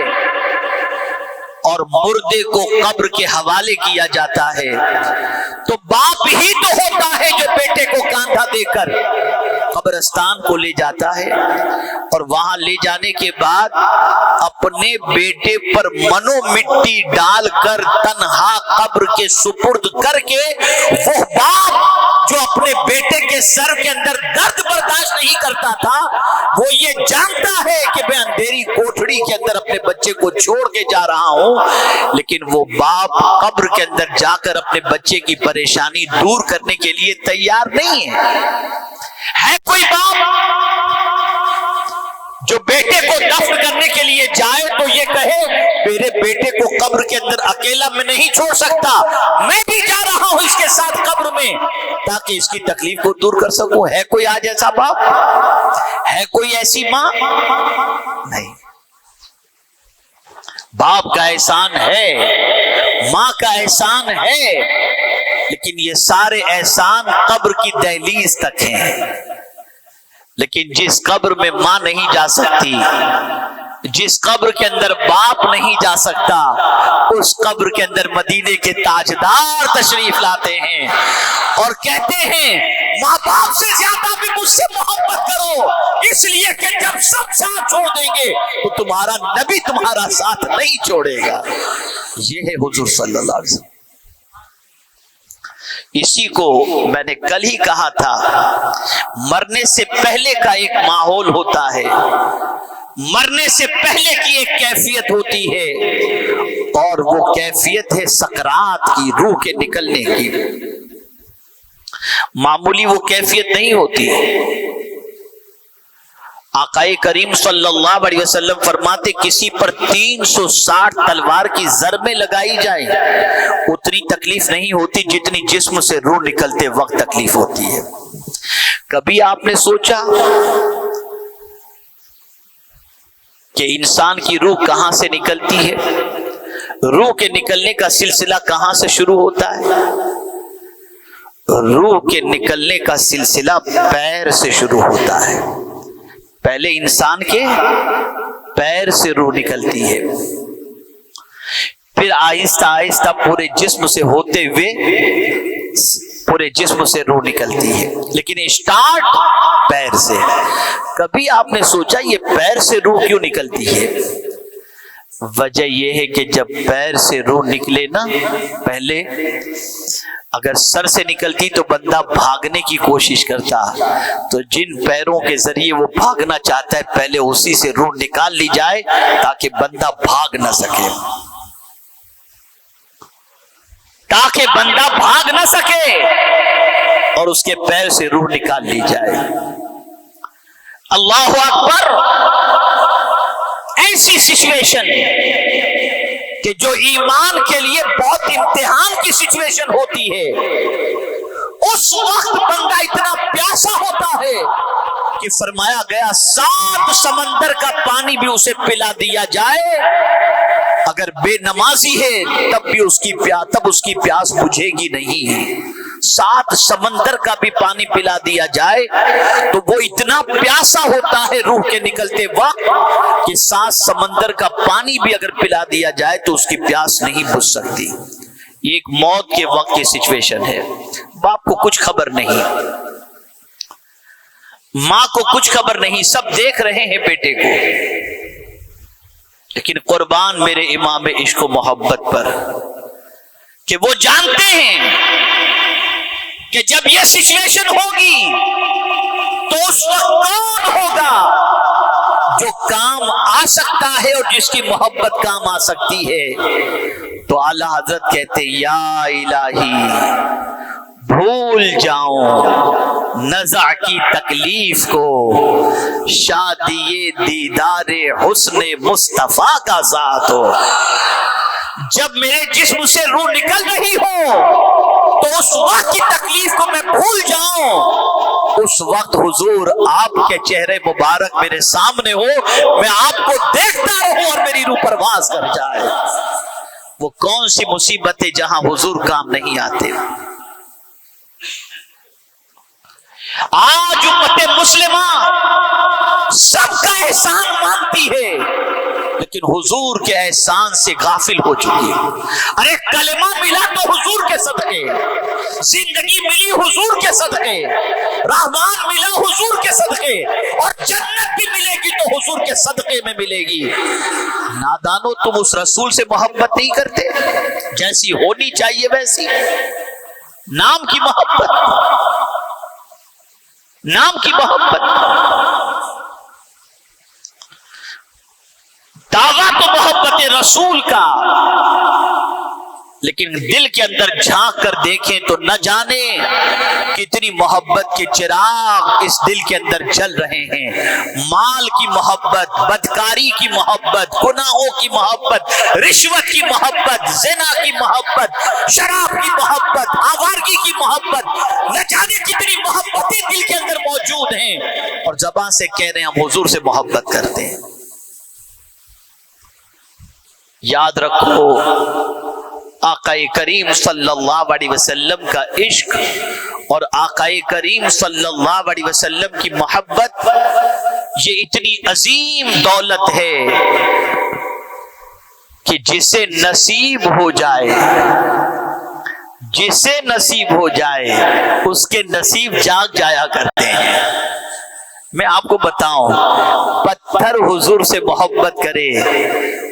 اور مردے کو قبر کے حوالے کیا جاتا ہے، تو باپ ہی تو ہوتا ہے جو بیٹے کو کاندھا دے کر قبرستان کو لے جاتا ہے، اور وہاں لے جانے کے بعد اپنے بیٹے پر منو مٹی ڈال کر تنہا قبر کے سپرد کر کے، وہ باپ جو اپنے بیٹے کے سر کے اندر درد برداشت نہیں کرتا تھا، وہ یہ جانتا ہے کہ میں اندھیری کوٹھڑی کے اندر اپنے بچے کو چھوڑ کے جا رہا ہوں، لیکن وہ باپ قبر کے اندر جا کر اپنے بچے کی پریشانی دور کرنے کے لیے تیار نہیں ہے کوئی باپ جو بیٹے کو دفن کرنے کے لیے جائے تو یہ کہے میرے بیٹے کو قبر کے اندر اکیلا میں نہیں چھوڑ سکتا، میں بھی جا رہا ہوں اس کے ساتھ قبر میں تاکہ اس کی تکلیف کو دور کر سکوں؟ ہے کوئی آج ایسا باپ؟ ہے کوئی ایسی ماں؟ نہیں۔ باپ کا احسان ہے، ماں کا احسان ہے، لیکن یہ سارے احسان قبر کی دہلیز تک ہیں۔ لیکن جس قبر میں ماں نہیں جا سکتی، جس قبر کے اندر باپ نہیں جا سکتا، اس قبر کے اندر مدینے کے تاجدار تشریف لاتے ہیں اور کہتے ہیں ماں باپ سے زیادہ بھی مجھ سے محبت کرو، اس لیے کہ جب سب ساتھ چھوڑ دیں گے تو تمہارا نبی تمہارا ساتھ نہیں چھوڑے گا۔ یہ ہے حضور صلی اللہ علیہ وسلم۔ اسی کو میں نے کل ہی کہا تھا، مرنے سے پہلے کا ایک ماحول ہوتا ہے، مرنے سے پہلے کی ایک کیفیت ہوتی ہے اور وہ کیفیت ہے سکرات کی، روح کے نکلنے کی۔ معمولی وہ کیفیت نہیں ہوتی۔ آقا کریم صلی اللہ علیہ وسلم فرماتے کسی پر 360 تلوار کی ضربیں لگائی جائیں اتنی تکلیف نہیں ہوتی جتنی جسم سے روح نکلتے وقت تکلیف ہوتی ہے۔ کبھی آپ نے سوچا کہ انسان کی روح کہاں سے نکلتی ہے؟ روح کے نکلنے کا سلسلہ کہاں سے شروع ہوتا ہے؟ روح کے نکلنے کا سلسلہ پیر سے شروع ہوتا ہے۔ پہلے انسان کے پیر سے روح نکلتی ہے، پھر آہستہ آہستہ پورے جسم سے ہوتے ہوئے پورے جسم سے روح نکلتی ہے، لیکن اسٹارٹ پیر سے۔ کبھی آپ نے سوچا یہ پیر سے روح کیوں نکلتی ہے؟ وجہ یہ ہے کہ جب پیر سے روح نکلے نا، پہلے اگر سر سے نکلتی تو بندہ بھاگنے کی کوشش کرتا، تو جن پیروں کے ذریعے وہ بھاگنا چاہتا ہے پہلے اسی سے روح نکال لی جائے تاکہ بندہ بھاگ نہ سکے، تاکہ بندہ بھاگ نہ سکے، اور اس کے پیر سے روح نکال لی جائے۔ اللہ اکبر! ایسی سچویشن کہ جو ایمان کے لیے بہت امتحان کی سچویشن ہوتی ہے، اس وقت بندہ اتنا پیاسا ہوتا ہے کہ فرمایا گیا 7 سمندر کا پانی بھی اسے پلا دیا جائے، اگر بے نمازی ہے تب بھی اس کی پیاس بجھے گی نہیں۔ 7 سمندر کا بھی پانی پلا دیا جائے تو وہ اتنا پیاسا ہوتا ہے روح کے نکلتے وقت کہ 7 سمندر کا پانی بھی اگر پلا دیا جائے تو اس کی پیاس نہیں بجھ سکتی۔ یہ ایک موت کے وقت کی سچویشن ہے۔ باپ کو کچھ خبر نہیں، ماں کو کچھ خبر نہیں، سب دیکھ رہے ہیں بیٹے کو، لیکن قربان میرے امام عشق و محبت پر کہ وہ جانتے ہیں کہ جب یہ سچویشن ہوگی تو اس وقت کون ہوگا جو کام آ سکتا ہے اور جس کی محبت کام آ سکتی ہے؟ تو اعلی حضرت کہتے یا الہی بھول جاؤں نزع کی تکلیف کو، شادی دیدار حسن مصطفیٰ کا ذات ہو۔ جب میرے جسم سے روح نکل رہی ہو تو اس وقت کی تکلیف کو میں بھول جاؤں، اس وقت حضور آپ کے چہرے مبارک میرے سامنے ہو، میں آپ کو دیکھتا رہوں اور میری روح پرواز کر جائے۔ وہ کون سی مصیبتیں جہاں حضور کام نہیں آتے۔ آج امت مسلمہ سب کا احسان مانتی ہے لیکن حضور کے احسان سے غافل ہو چکی ہے۔ ارے کلمہ ملا تو حضور کے صدقے، زندگی ملی حضور کے صدقے، رحمان ملا حضور کے صدقے، اور جنت بھی ملے گی تو حضور کے صدقے میں ملے گی۔ نادانو تم اس رسول سے محبت نہیں کرتے جیسی ہونی چاہیے ویسی؟ نام کی محبت، نام کی محبت، دعویٰ تو محبت رسول کا، لیکن دل کے اندر جھانک کر دیکھیں تو نہ جانے کتنی محبت کے چراغ اس دل کے اندر جل رہے ہیں۔ مال کی محبت، بدکاری کی محبت، گناہوں کی محبت، رشوت کی محبت، زنا کی محبت، شراب کی محبت، آوارگی کی محبت، نہ جانے کتنی محبتیں دل کے اندر موجود ہیں، اور زبان سے کہہ رہے ہیں ہم حضور سے محبت کرتے ہیں۔ یاد رکھو آقا کریم صلی اللہ علیہ وسلم کا عشق اور آقا کریم صلی اللہ علیہ وسلم کی محبت یہ اتنی عظیم دولت ہے کہ جسے نصیب ہو جائے، جسے نصیب ہو جائے اس کے نصیب جاگ جایا کرتے ہیں۔ میں آپ کو بتاؤں، پتھر حضور سے محبت کرے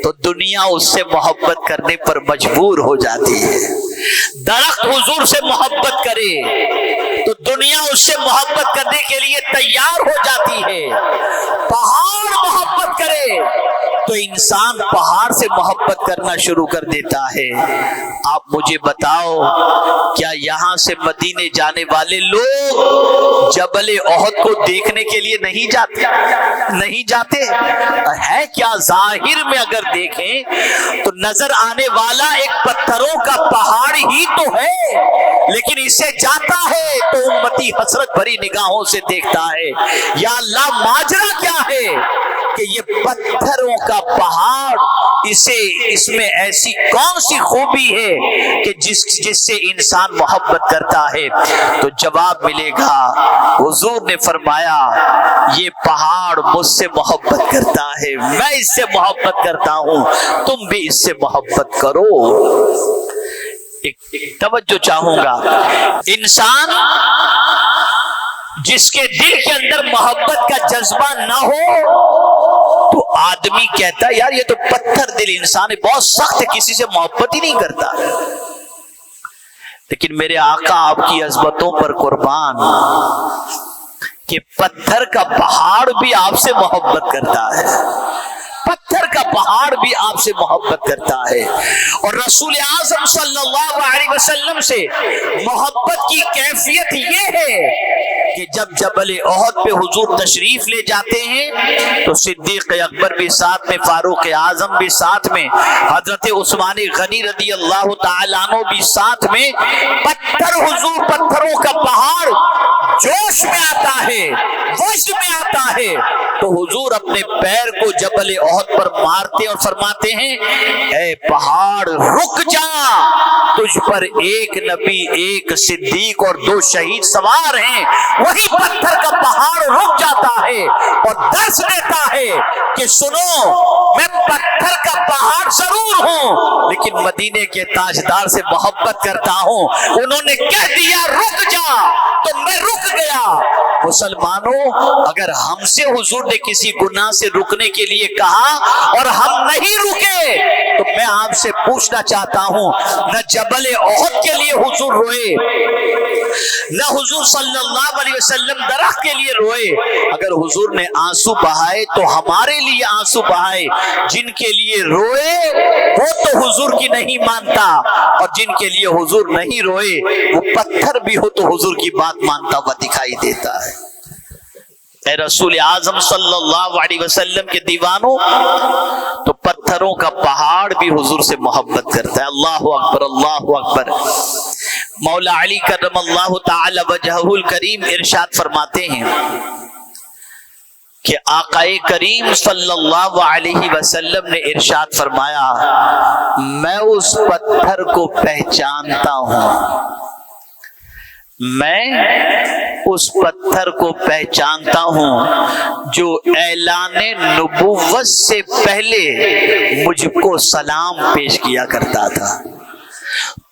تو دنیا اس سے محبت کرنے پر مجبور ہو جاتی ہے۔ درخت حضور سے محبت کرے تو دنیا اس سے محبت کرنے کے لیے تیار ہو جاتی ہے۔ پہاڑ محبت کرے تو انسان پہاڑ سے محبت کرنا شروع کر دیتا ہے۔ آپ مجھے بتاؤ، کیا یہاں سے مدینے جانے والے لوگ جبل احد کو دیکھنے کے لیے نہیں جاتے؟ ہے کیا؟ ظاہر میں اگر دیکھیں تو نظر آنے والا ایک پتھروں کا پہاڑ ہی تو ہے، لیکن اسے جاتا ہے تو امتی حسرت بھری نگاہوں سے دیکھتا ہے۔ یا اللہ، ماجرا کیا ہے کہ یہ پتھروں کا پہاڑ، اس میں ایسی کون سی خوبی ہے کہ جس سے انسان محبت کرتا ہے؟ تو جواب ملے گا، حضور نے فرمایا یہ پہاڑ مجھ سے محبت کرتا ہے، میں اس سے محبت کرتا ہوں، تم بھی اس سے محبت کرو۔ ایک توجہ چاہوں گا، انسان جس کے دل کے اندر محبت کا جذبہ نہ ہو تو آدمی کہتا ہے یار یہ تو پتھر دل انسان ہے، بہت سخت ہے، کسی سے محبت ہی نہیں کرتا۔ لیکن میرے آقا آپ کی عظمتوں پر قربان کہ پتھر کا پہاڑ بھی آپ سے محبت کرتا ہے، پتھر کا پہاڑ بھی آپ سے محبت کرتا ہے۔ اور رسول اعظم صلی اللہ علیہ وسلم سے محبت کی کیفیت یہ ہے کہ جب جبل احد پہ حضور تشریف لے جاتے ہیں تو صدیق اکبر بھی ساتھ میں، فاروق اعظم بھی ساتھ میں، حضرت عثمان غنی رضی اللہ تعالیٰ عنہ بھی ساتھ میں، پتھروں کا پہاڑ جوش میں آتا ہے، وجد میں آتا ہے تو حضور اپنے پیر کو جبل احد پر مارتے اور فرماتے ہیں اے پہاڑ رک جا، تجھ پر ایک نبی، ایک صدیق اور 2 شہید سوار ہیں۔ وہی پتھر کا پہاڑ رک جاتا ہے اور درس دیتا ہے کہ سنو، میں پتھر کا پہاڑ ضرور ہوں لیکن مدینے کے تاجدار سے محبت کرتا ہوں، انہوں نے کہہ دیا رک جا تو میں رک گیا۔ مسلمانوں، اگر ہم سے حضور نے کسی گناہ سے رکنے کے لیے کہا اور ہم نہیں رکے تو میں آپ سے پوچھنا چاہتا ہوں، نہ جبل احد کے لیے حضور روئے، نہ حضور صلی اللہ علیہ وسلم درخت کے لیے روئے۔ اگر حضور نے آنسو بہائے تو ہمارے لیے آنسو بہائے، جن کے لیے روئے وہ تو حضور کی نہیں مانتا، اور جن کے لیے حضور نہیں روئے وہ پتھر بھی ہو تو حضور کی بات مانتا ہوا دکھائی دیتا ہے۔ اے رسول اعظم صلی اللہ علیہ وسلم کے دیوانوں، تو پتھروں کا پہاڑ بھی حضور سے محبت کرتا ہے۔ اللہ اکبر، اللہ اکبر۔ مولا علی کرم اللہ تعالی وجہہ الکریم ارشاد فرماتے ہیں کہ آقا کریم صلی اللہ علیہ وسلم نے ارشاد فرمایا میں اس پتھر کو پہچانتا ہوں، میں اس پتھر کو پہچانتا ہوں جو اعلان نبوت سے پہلے مجھ کو سلام پیش کیا کرتا تھا۔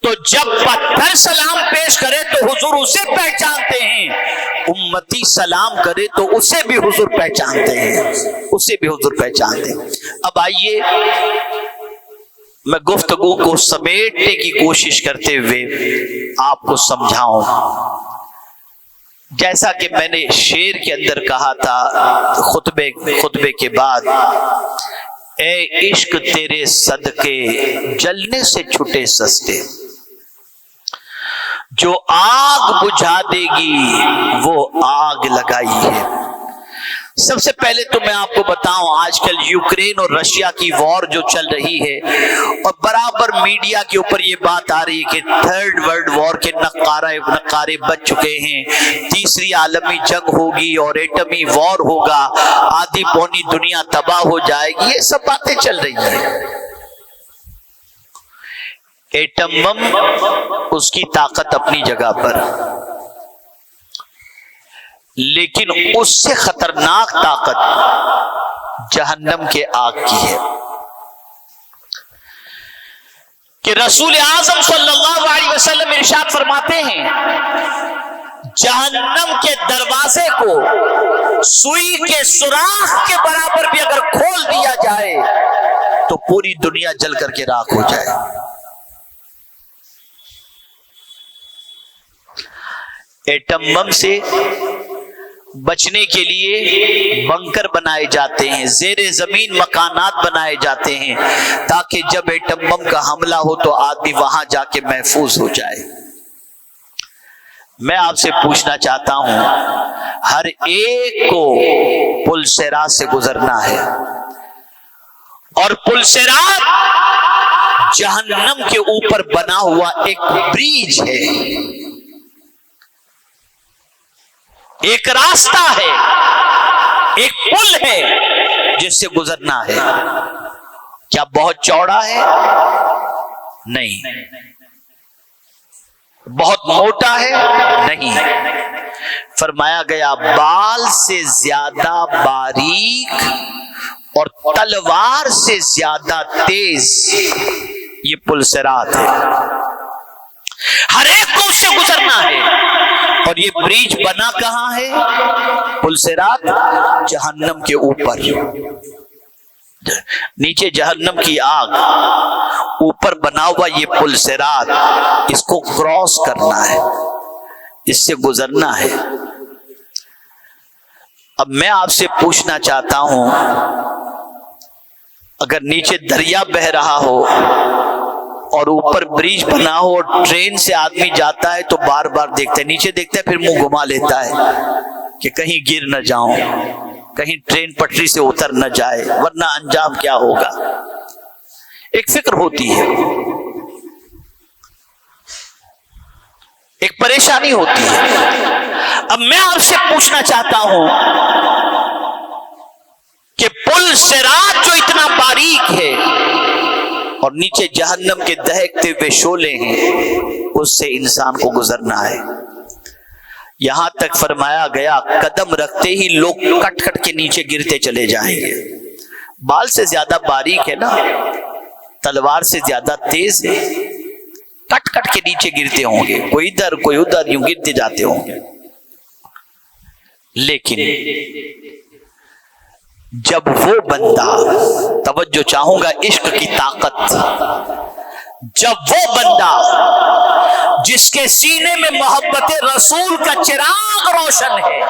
تو جب پتھر سلام پیش کرے تو حضور اسے پہچانتے ہیں، امتی سلام کرے تو اسے بھی حضور پہچانتے ہیں، اسے بھی حضور پہچانتے ہیں۔ اب آئیے میں گفتگو کو سمیٹنے کی کوشش کرتے ہوئے آپ کو سمجھاؤں۔ جیسا کہ میں نے شعر کے اندر کہا تھا خطبے کے بعد، اے عشق تیرے صدقے جلنے سے چھٹے سستے، جو آگ بجھا دے گی وہ آگ لگائی ہے۔ سب سے پہلے تو میں آپ کو بتاؤں، آج کل یوکرین اور رشیا کی وار جو چل رہی ہے اور برابر میڈیا کے اوپر یہ بات آ رہی ہے کہ 3rd ورلڈ وار کے نقارے بچ چکے ہیں، تیسری عالمی جنگ ہوگی اور ایٹمی وار ہوگا، آدھی پونی دنیا تباہ ہو جائے گی، یہ سب باتیں چل رہی ہیں۔ ایٹم بم اس کی طاقت اپنی جگہ پر، لیکن اس سے خطرناک طاقت جہنم کے آگ کی ہے کہ رسول اعظم صلی اللہ علیہ وسلم ارشاد فرماتے ہیں جہنم کے دروازے کو سوئی کے سوراخ کے برابر بھی اگر کھول دیا جائے تو پوری دنیا جل کر کے راکھ ہو جائے. ایٹم بم سے بچنے کے لیے بنکر بنائے جاتے ہیں، زیر زمین مکانات بنائے جاتے ہیں تاکہ جب ایٹم بم کا حملہ ہو تو آدمی وہاں جا کے محفوظ ہو جائے. میں آپ سے پوچھنا چاہتا ہوں، ہر ایک کو پل صراط سے گزرنا ہے، اور پل صراط جہنم کے اوپر بنا ہوا ایک بریج ہے، ایک راستہ ہے، ایک پل ہے جس سے گزرنا ہے. کیا بہت چوڑا ہے؟ نہیں. بہت موٹا ہے؟ نہیں. فرمایا گیا بال سے زیادہ باریک اور تلوار سے زیادہ تیز یہ پل صراط ہے. ہر ایک کو اس سے گزرنا ہے. اور یہ بریج بنا کہاں ہے؟ پل صراط جہنم کے اوپر. نیچے جہنم کی آگ، اوپر بنا ہوا یہ پل صراط، اس کو کراس کرنا ہے، اس سے گزرنا ہے. اب میں آپ سے پوچھنا چاہتا ہوں، اگر نیچے دریا بہہ رہا ہو اور اوپر بریج بنا ہو اور ٹرین سے آدمی جاتا ہے تو بار بار دیکھتا ہے، نیچے دیکھتا ہے پھر منہ گھما لیتا ہے کہ کہیں گر نہ جاؤں، کہیں ٹرین پٹری سے اتر نہ جائے ورنہ انجام کیا ہوگا. ایک فکر ہوتی ہے، ایک پریشانی ہوتی ہے. اب میں آپ سے پوچھنا چاہتا ہوں کہ پل صراط جو اتنا باریک ہے اور نیچے جہنم کے دہکتے ہوئے شعلے ہیں، اس سے انسان کو گزرنا ہے. یہاں تک فرمایا گیا قدم رکھتے ہی لوگ کٹ کٹ کے نیچے گرتے چلے جائیں گے. بال سے زیادہ باریک ہے نا، تلوار سے زیادہ تیز ہے، کٹ کٹ کے نیچے گرتے ہوں گے، کوئی ادھر کوئی ادھر، یوں گرتے جاتے ہوں گے. لیکن جب وہ بندہ، توجہ چاہوں گا عشق کی طاقت، جب وہ بندہ جس کے سینے میں محبت رسول کا چراغ روشن ہے،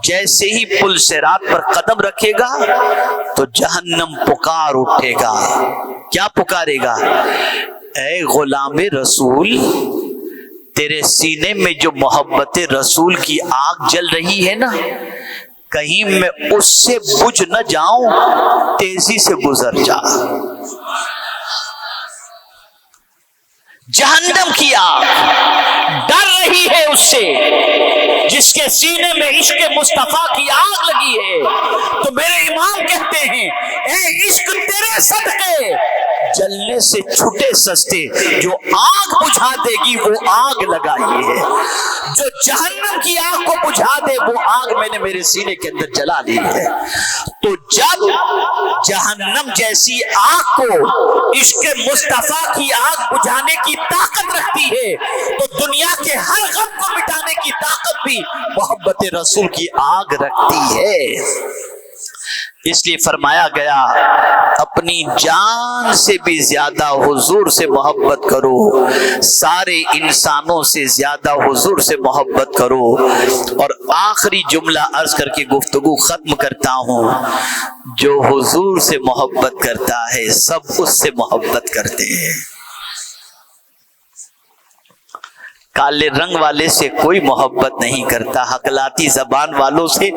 جیسے ہی پل صراط پر قدم رکھے گا تو جہنم پکار اٹھے گا. کیا پکارے گا؟ اے غلام رسول، تیرے سینے میں جو محبت رسول کی آگ جل رہی ہے نا، کہیں میں اس سے بجھ نہ جاؤں، تیزی سے گزر جا. جہنم کی آگ ڈر رہی ہے اس سے جس کے سینے میں عشق مصطفیٰ کی آگ لگی ہے. تو میرے امام کہتے ہیں، اے عشق تیرے صدقے جلنے سے چھٹے سستے، جو آگ بجھا دے گی وہ آگ لگائی ہے. جو جہنم کی آگ کو بجھا دے وہ آگ میں نے میرے سینے کے اندر جلا لی ہے. تو جب جہنم جیسی آگ کو عشق مصطفیٰ کی آگ بجھانے کی طاقت رکھتی ہے تو دنیا کے ہر غم کو مٹانے کی طاقت بھی محبت رسول کی آگ رکھتی ہے. اس لیے فرمایا گیا اپنی جان سے بھی زیادہ حضور سے محبت کرو، سارے انسانوں سے زیادہ حضور سے محبت کرو. اور آخری جملہ عرض کر کے گفتگو ختم کرتا ہوں، جو حضور سے محبت کرتا ہے سب اس سے محبت کرتے ہیں. کالے رنگ والے سے کوئی محبت نہیں کرتا، حقلاتی زبان والوں سے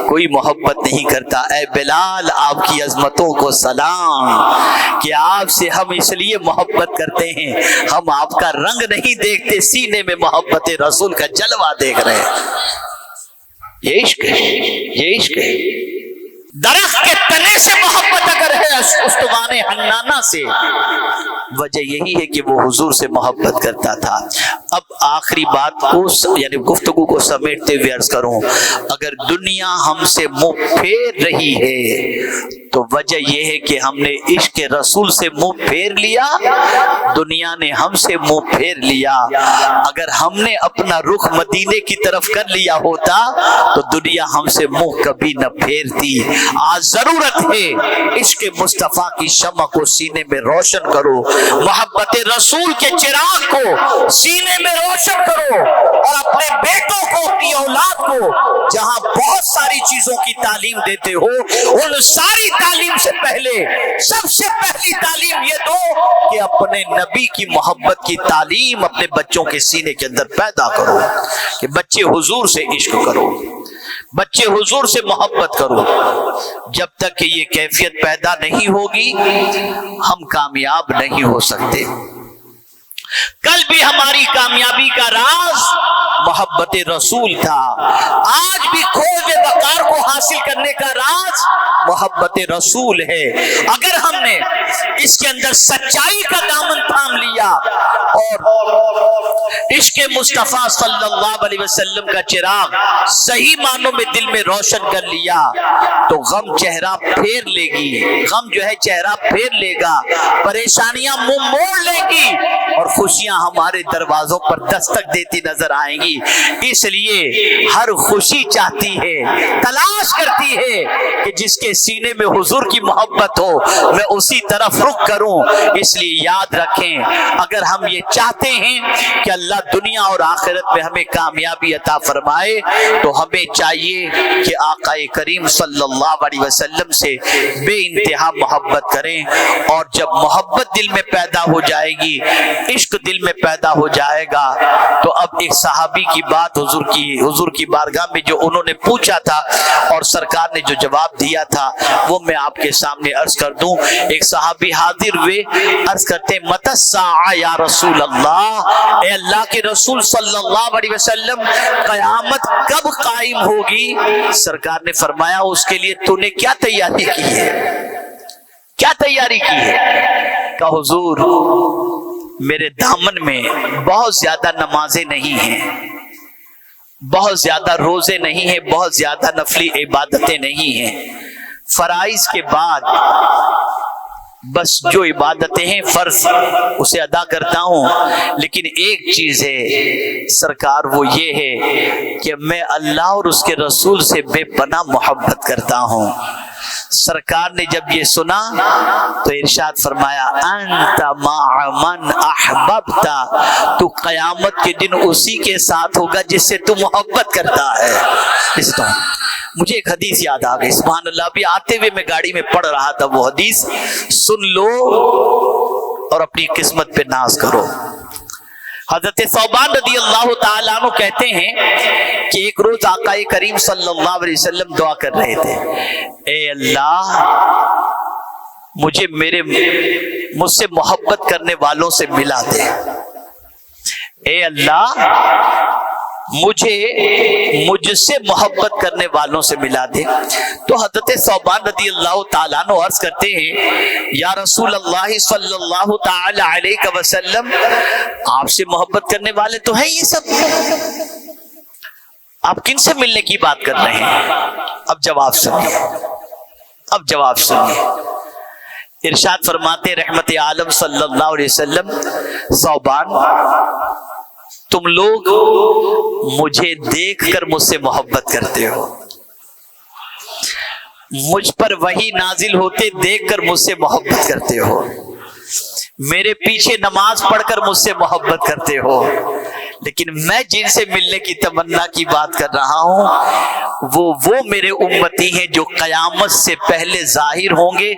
کوئی محبت نہیں کرتا. اے بلال، آپ کی عظمتوں کو سلام کہ آپ سے ہم اس لیے محبت کرتے ہیں، ہم آپ کا رنگ نہیں دیکھتے، سینے میں محبت رسول کا جلوہ دیکھ رہے ہیں. یہ عشق ہے، یہ عشق ہے. درخت کے تنے سے محبت اگر ہے استوان حنانہ سے، وجہ یہی ہے کہ وہ حضور سے محبت کرتا تھا. اب آخری بات کو یعنی گفتگو کو سمیٹتے ہوئے عرض کروں، اگر دنیا ہم سے منہ پھیر رہی ہے تو وجہ یہ ہے کہ ہم نے عشق رسول سے منہ پھیر لیا، دنیا نے ہم سے منہ پھیر لیا۔ اگر ہم نے اپنا رخ مدینے کی طرف کر لیا ہوتا تو دنیا ہم سے منہ کبھی نہ پھیرتی۔ آج ضرورت ہے عشق مصطفیٰ کی شمع کو سینے میں روشن کرو، محبت رسول کے چراغ کو سینے میں روشن کرو، اور اپنے بیٹوں کو، اپنی اولاد کو جہاں بہت ساری چیزوں کی تعلیم دیتے ہو، ان ساری تعلیم سے پہلے سب سے پہلی تعلیم یہ دو کہ اپنے نبی کی محبت کی تعلیم اپنے بچوں کے سینے کے اندر پیدا کرو، کہ بچے حضور سے عشق کرو، بچے حضور سے محبت کرو۔ جب تک کہ یہ کیفیت پیدا نہیں ہوگی ہم کامیاب نہیں ہو سکتے۔ کل بھی ہماری کامیابی کا راز محبت رسول تھا، آج بھی کھوج وقار کو حاصل کرنے کا راز محبت رسول ہے۔ اگر ہم نے اس کے اندر سچائی کا دامن تھام لیا اور عشق مصطفیٰ صلی اللہ علیہ وسلم کا چراغ صحیح معنوں میں دل میں روشن کر لیا تو غم چہرہ پھیر لے گی، غم جو ہے چہرہ پھیر لے گا، پریشانیاں منہ موڑ لیں گی اور خوشیاں ہمارے دروازوں پر دستک دیتی نظر آئیں گی۔ اس لیے ہر خوشی چاہتی ہے، تلاش کرتی ہے کہ جس کے سینے میں حضور کی محبت ہو میں اسی طرف رخ کروں۔ اس لیے یاد رکھیں، اگر ہم یہ چاہتے ہیں کہ اللہ دنیا اور آخرت میں ہمیں کامیابی عطا فرمائے تو ہمیں چاہیے کہ آقا کریم صلی اللہ علیہ وسلم سے بے انتہا محبت کریں، اور جب محبت دل میں پیدا ہو جائے گی، عشق دل میں پیدا ہو جائے گا تو اب ایک صحابی کی بات حضور کی بارگاہ میں جو انہوں نے پوچھا تھا اور سرکار نے جو جواب دیا تھا وہ میں آپ کے سامنے عرض کر دوں۔ ایک صحابی حاضر ہوئے، عرض کرتے متی الساعہ یا رسول اللہ، اے اللہ کے رسول صلی اللہ علیہ وسلم قیامت کب قائم ہوگی؟ سرکار نے فرمایا اس کے لیے تو نے کیا تیاری کی ہے، کیا تیاری کی ہے؟ کہ حضور میرے دامن میں بہت زیادہ نمازیں نہیں ہیں، بہت زیادہ روزے نہیں ہیں، بہت زیادہ نفلی عبادتیں نہیں ہیں، فرائض کے بعد بس جو عبادتیں ہیں فرض اسے ادا کرتا ہوں، لیکن ایک چیز ہے سرکار وہ یہ ہے کہ میں اللہ اور اس کے رسول سے بے پناہ محبت کرتا ہوں۔ سرکار نے جب یہ سنا تو ارشاد فرمایا انت مع من احببت، تو قیامت کے دن اسی کے ساتھ ہوگا جس سے تو محبت کرتا ہے۔ اس طرح مجھے ایک حدیث یاد آ گئی، سبحان اللہ، ابھی آتے ہوئے میں گاڑی میں پڑھ رہا تھا، وہ حدیث سن لو اور اپنی قسمت پہ ناز کرو۔ حضرت ثوبان رضی اللہ تعالیٰ عنہ کہتے ہیں کہ ایک روز آقا کریم صلی اللہ علیہ وسلم دعا کر رہے تھے، اے اللہ مجھ سے محبت کرنے والوں سے ملا دے، اے اللہ مجھ سے محبت کرنے والوں سے ملا دے۔ تو حضرت ثوبان رضی اللہ تعالیٰ عنہ عرض کرتے ہیں یا رسول اللہ صلی اللہ تعالی علیہ وسلم، آپ سے محبت کرنے والے تو ہیں یہ سب، آپ کن سے ملنے کی بات کر رہے ہیں؟ اب جواب سنیے، اب جواب سنیے۔ ارشاد فرماتے رحمت عالم صلی اللہ علیہ وسلم، ثوبان تم لوگ مجھے دیکھ کر مجھ سے محبت کرتے ہو، مجھ پر وحی نازل ہوتے دیکھ کر مجھ سے محبت کرتے ہو، میرے پیچھے نماز پڑھ کر مجھ سے محبت کرتے ہو، لیکن میں جن سے ملنے کی تمنا کی بات کر رہا ہوں وہ میرے امتی ہیں جو قیامت سے پہلے ظاہر ہوں گے،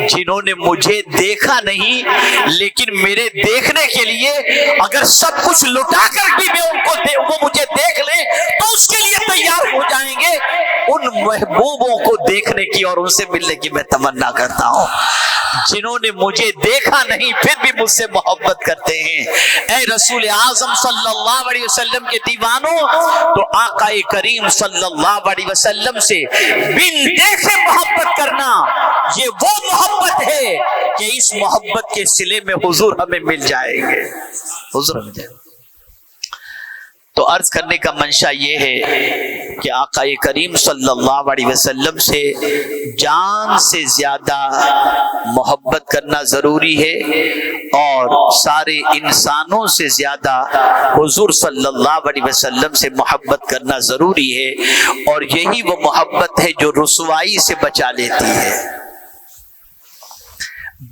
جنہوں نے مجھے دیکھا نہیں لیکن میرے دیکھنے کے لیے اگر سب کچھ لٹا کر بھی میں ان کو وہ مجھے دیکھ لیں تو اس کے لیے تیار ہو جائیں گے۔ ان محبوبوں کو دیکھنے کی اور ان سے ملنے کی میں تمنا کرتا ہوں، جنہوں نے مجھے دیکھا نہیں پھر بھی مجھ سے محبت کرتے ہیں۔ اے رسول اعظم صلی اللہ علیہ وسلم کے دیوانوں، تو آقا کریم صلی اللہ علیہ وسلم سے بن دیکھے محبت کرنا یہ وہ محبت ہے کہ اس محبت کے صلے میں حضور ہمیں مل جائیں گے، حضور ہمیں جائیں گے۔ تو عرض کرنے کا منشا یہ ہے کہ آقا کریم صلی اللہ علیہ وسلم سے جان سے زیادہ محبت کرنا ضروری ہے، اور سارے انسانوں سے زیادہ حضور صلی اللہ علیہ وسلم سے محبت کرنا ضروری ہے، اور یہی وہ محبت ہے جو رسوائی سے بچا لیتی ہے۔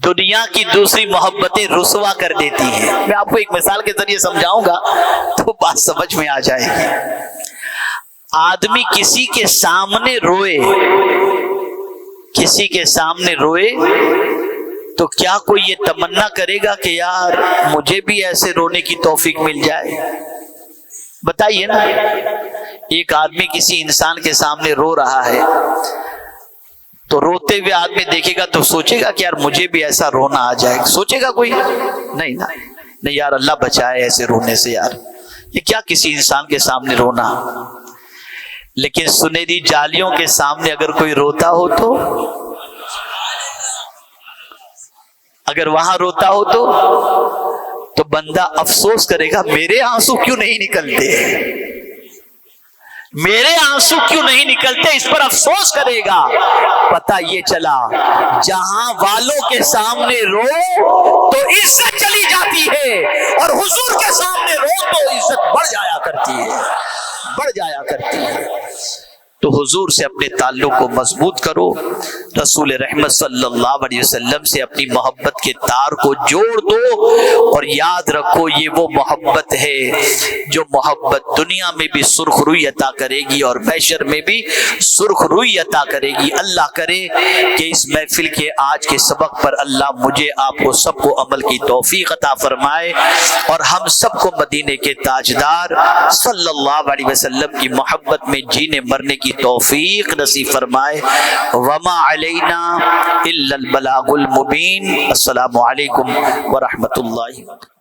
دنیا کی دوسری محبتیں رسوا کر دیتی ہیں۔ میں آپ کو ایک مثال کے ذریعے سمجھاؤں گا تو بات سمجھ میں آ جائے گی۔ آدمی کسی کے سامنے روئے، کسی کے سامنے روئے تو کیا کوئی یہ تمنا کرے گا کہ یار مجھے بھی ایسے رونے کی توفیق مل جائے؟ بتائیے نا، ایک آدمی کسی انسان کے سامنے رو رہا ہے تو روتے ہوئے آدمی دیکھے گا تو سوچے گا کہ یار مجھے بھی ایسا رونا آ جائے، سوچے گا کوئی؟ نہیں یار، اللہ بچائے ایسے رونے سے، یار یہ کیا کسی انسان کے سامنے رونا۔ لیکن سنہری جالیوں کے سامنے اگر کوئی روتا ہو اگر وہاں روتا ہو تو بندہ افسوس کرے گا، میرے آنسو کیوں نہیں نکلتے، میرے آنسو کیوں نہیں نکلتے، اس پر افسوس کرے گا۔ پتہ یہ چلا جہاں والوں کے سامنے رو تو عزت چلی جاتی ہے، اور حضور کے سامنے رو تو عزت بڑھ جایا کرتی ہے۔ تو حضور سے اپنے تعلق کو مضبوط کرو، رسول رحمت صلی اللہ علیہ وسلم سے اپنی محبت کے تار کو جوڑ دو، اور یاد رکھو یہ وہ محبت ہے جو محبت دنیا میں بھی سرخ روئی عطا کرے گی اور محشر میں بھی سرخ روئی عطا کرے گی۔ اللہ کرے کہ اس محفل کے آج کے سبق پر اللہ مجھے آپ کو سب کو عمل کی توفیق عطا فرمائے، اور ہم سب کو مدینے کے تاجدار صلی اللہ علیہ وسلم کی محبت میں جینے مرنے کی توفیق نصیب فرمائے۔ وما علینا الا البلاغ المبین۔ السلام علیکم ورحمۃ اللہ وبرکاتہ۔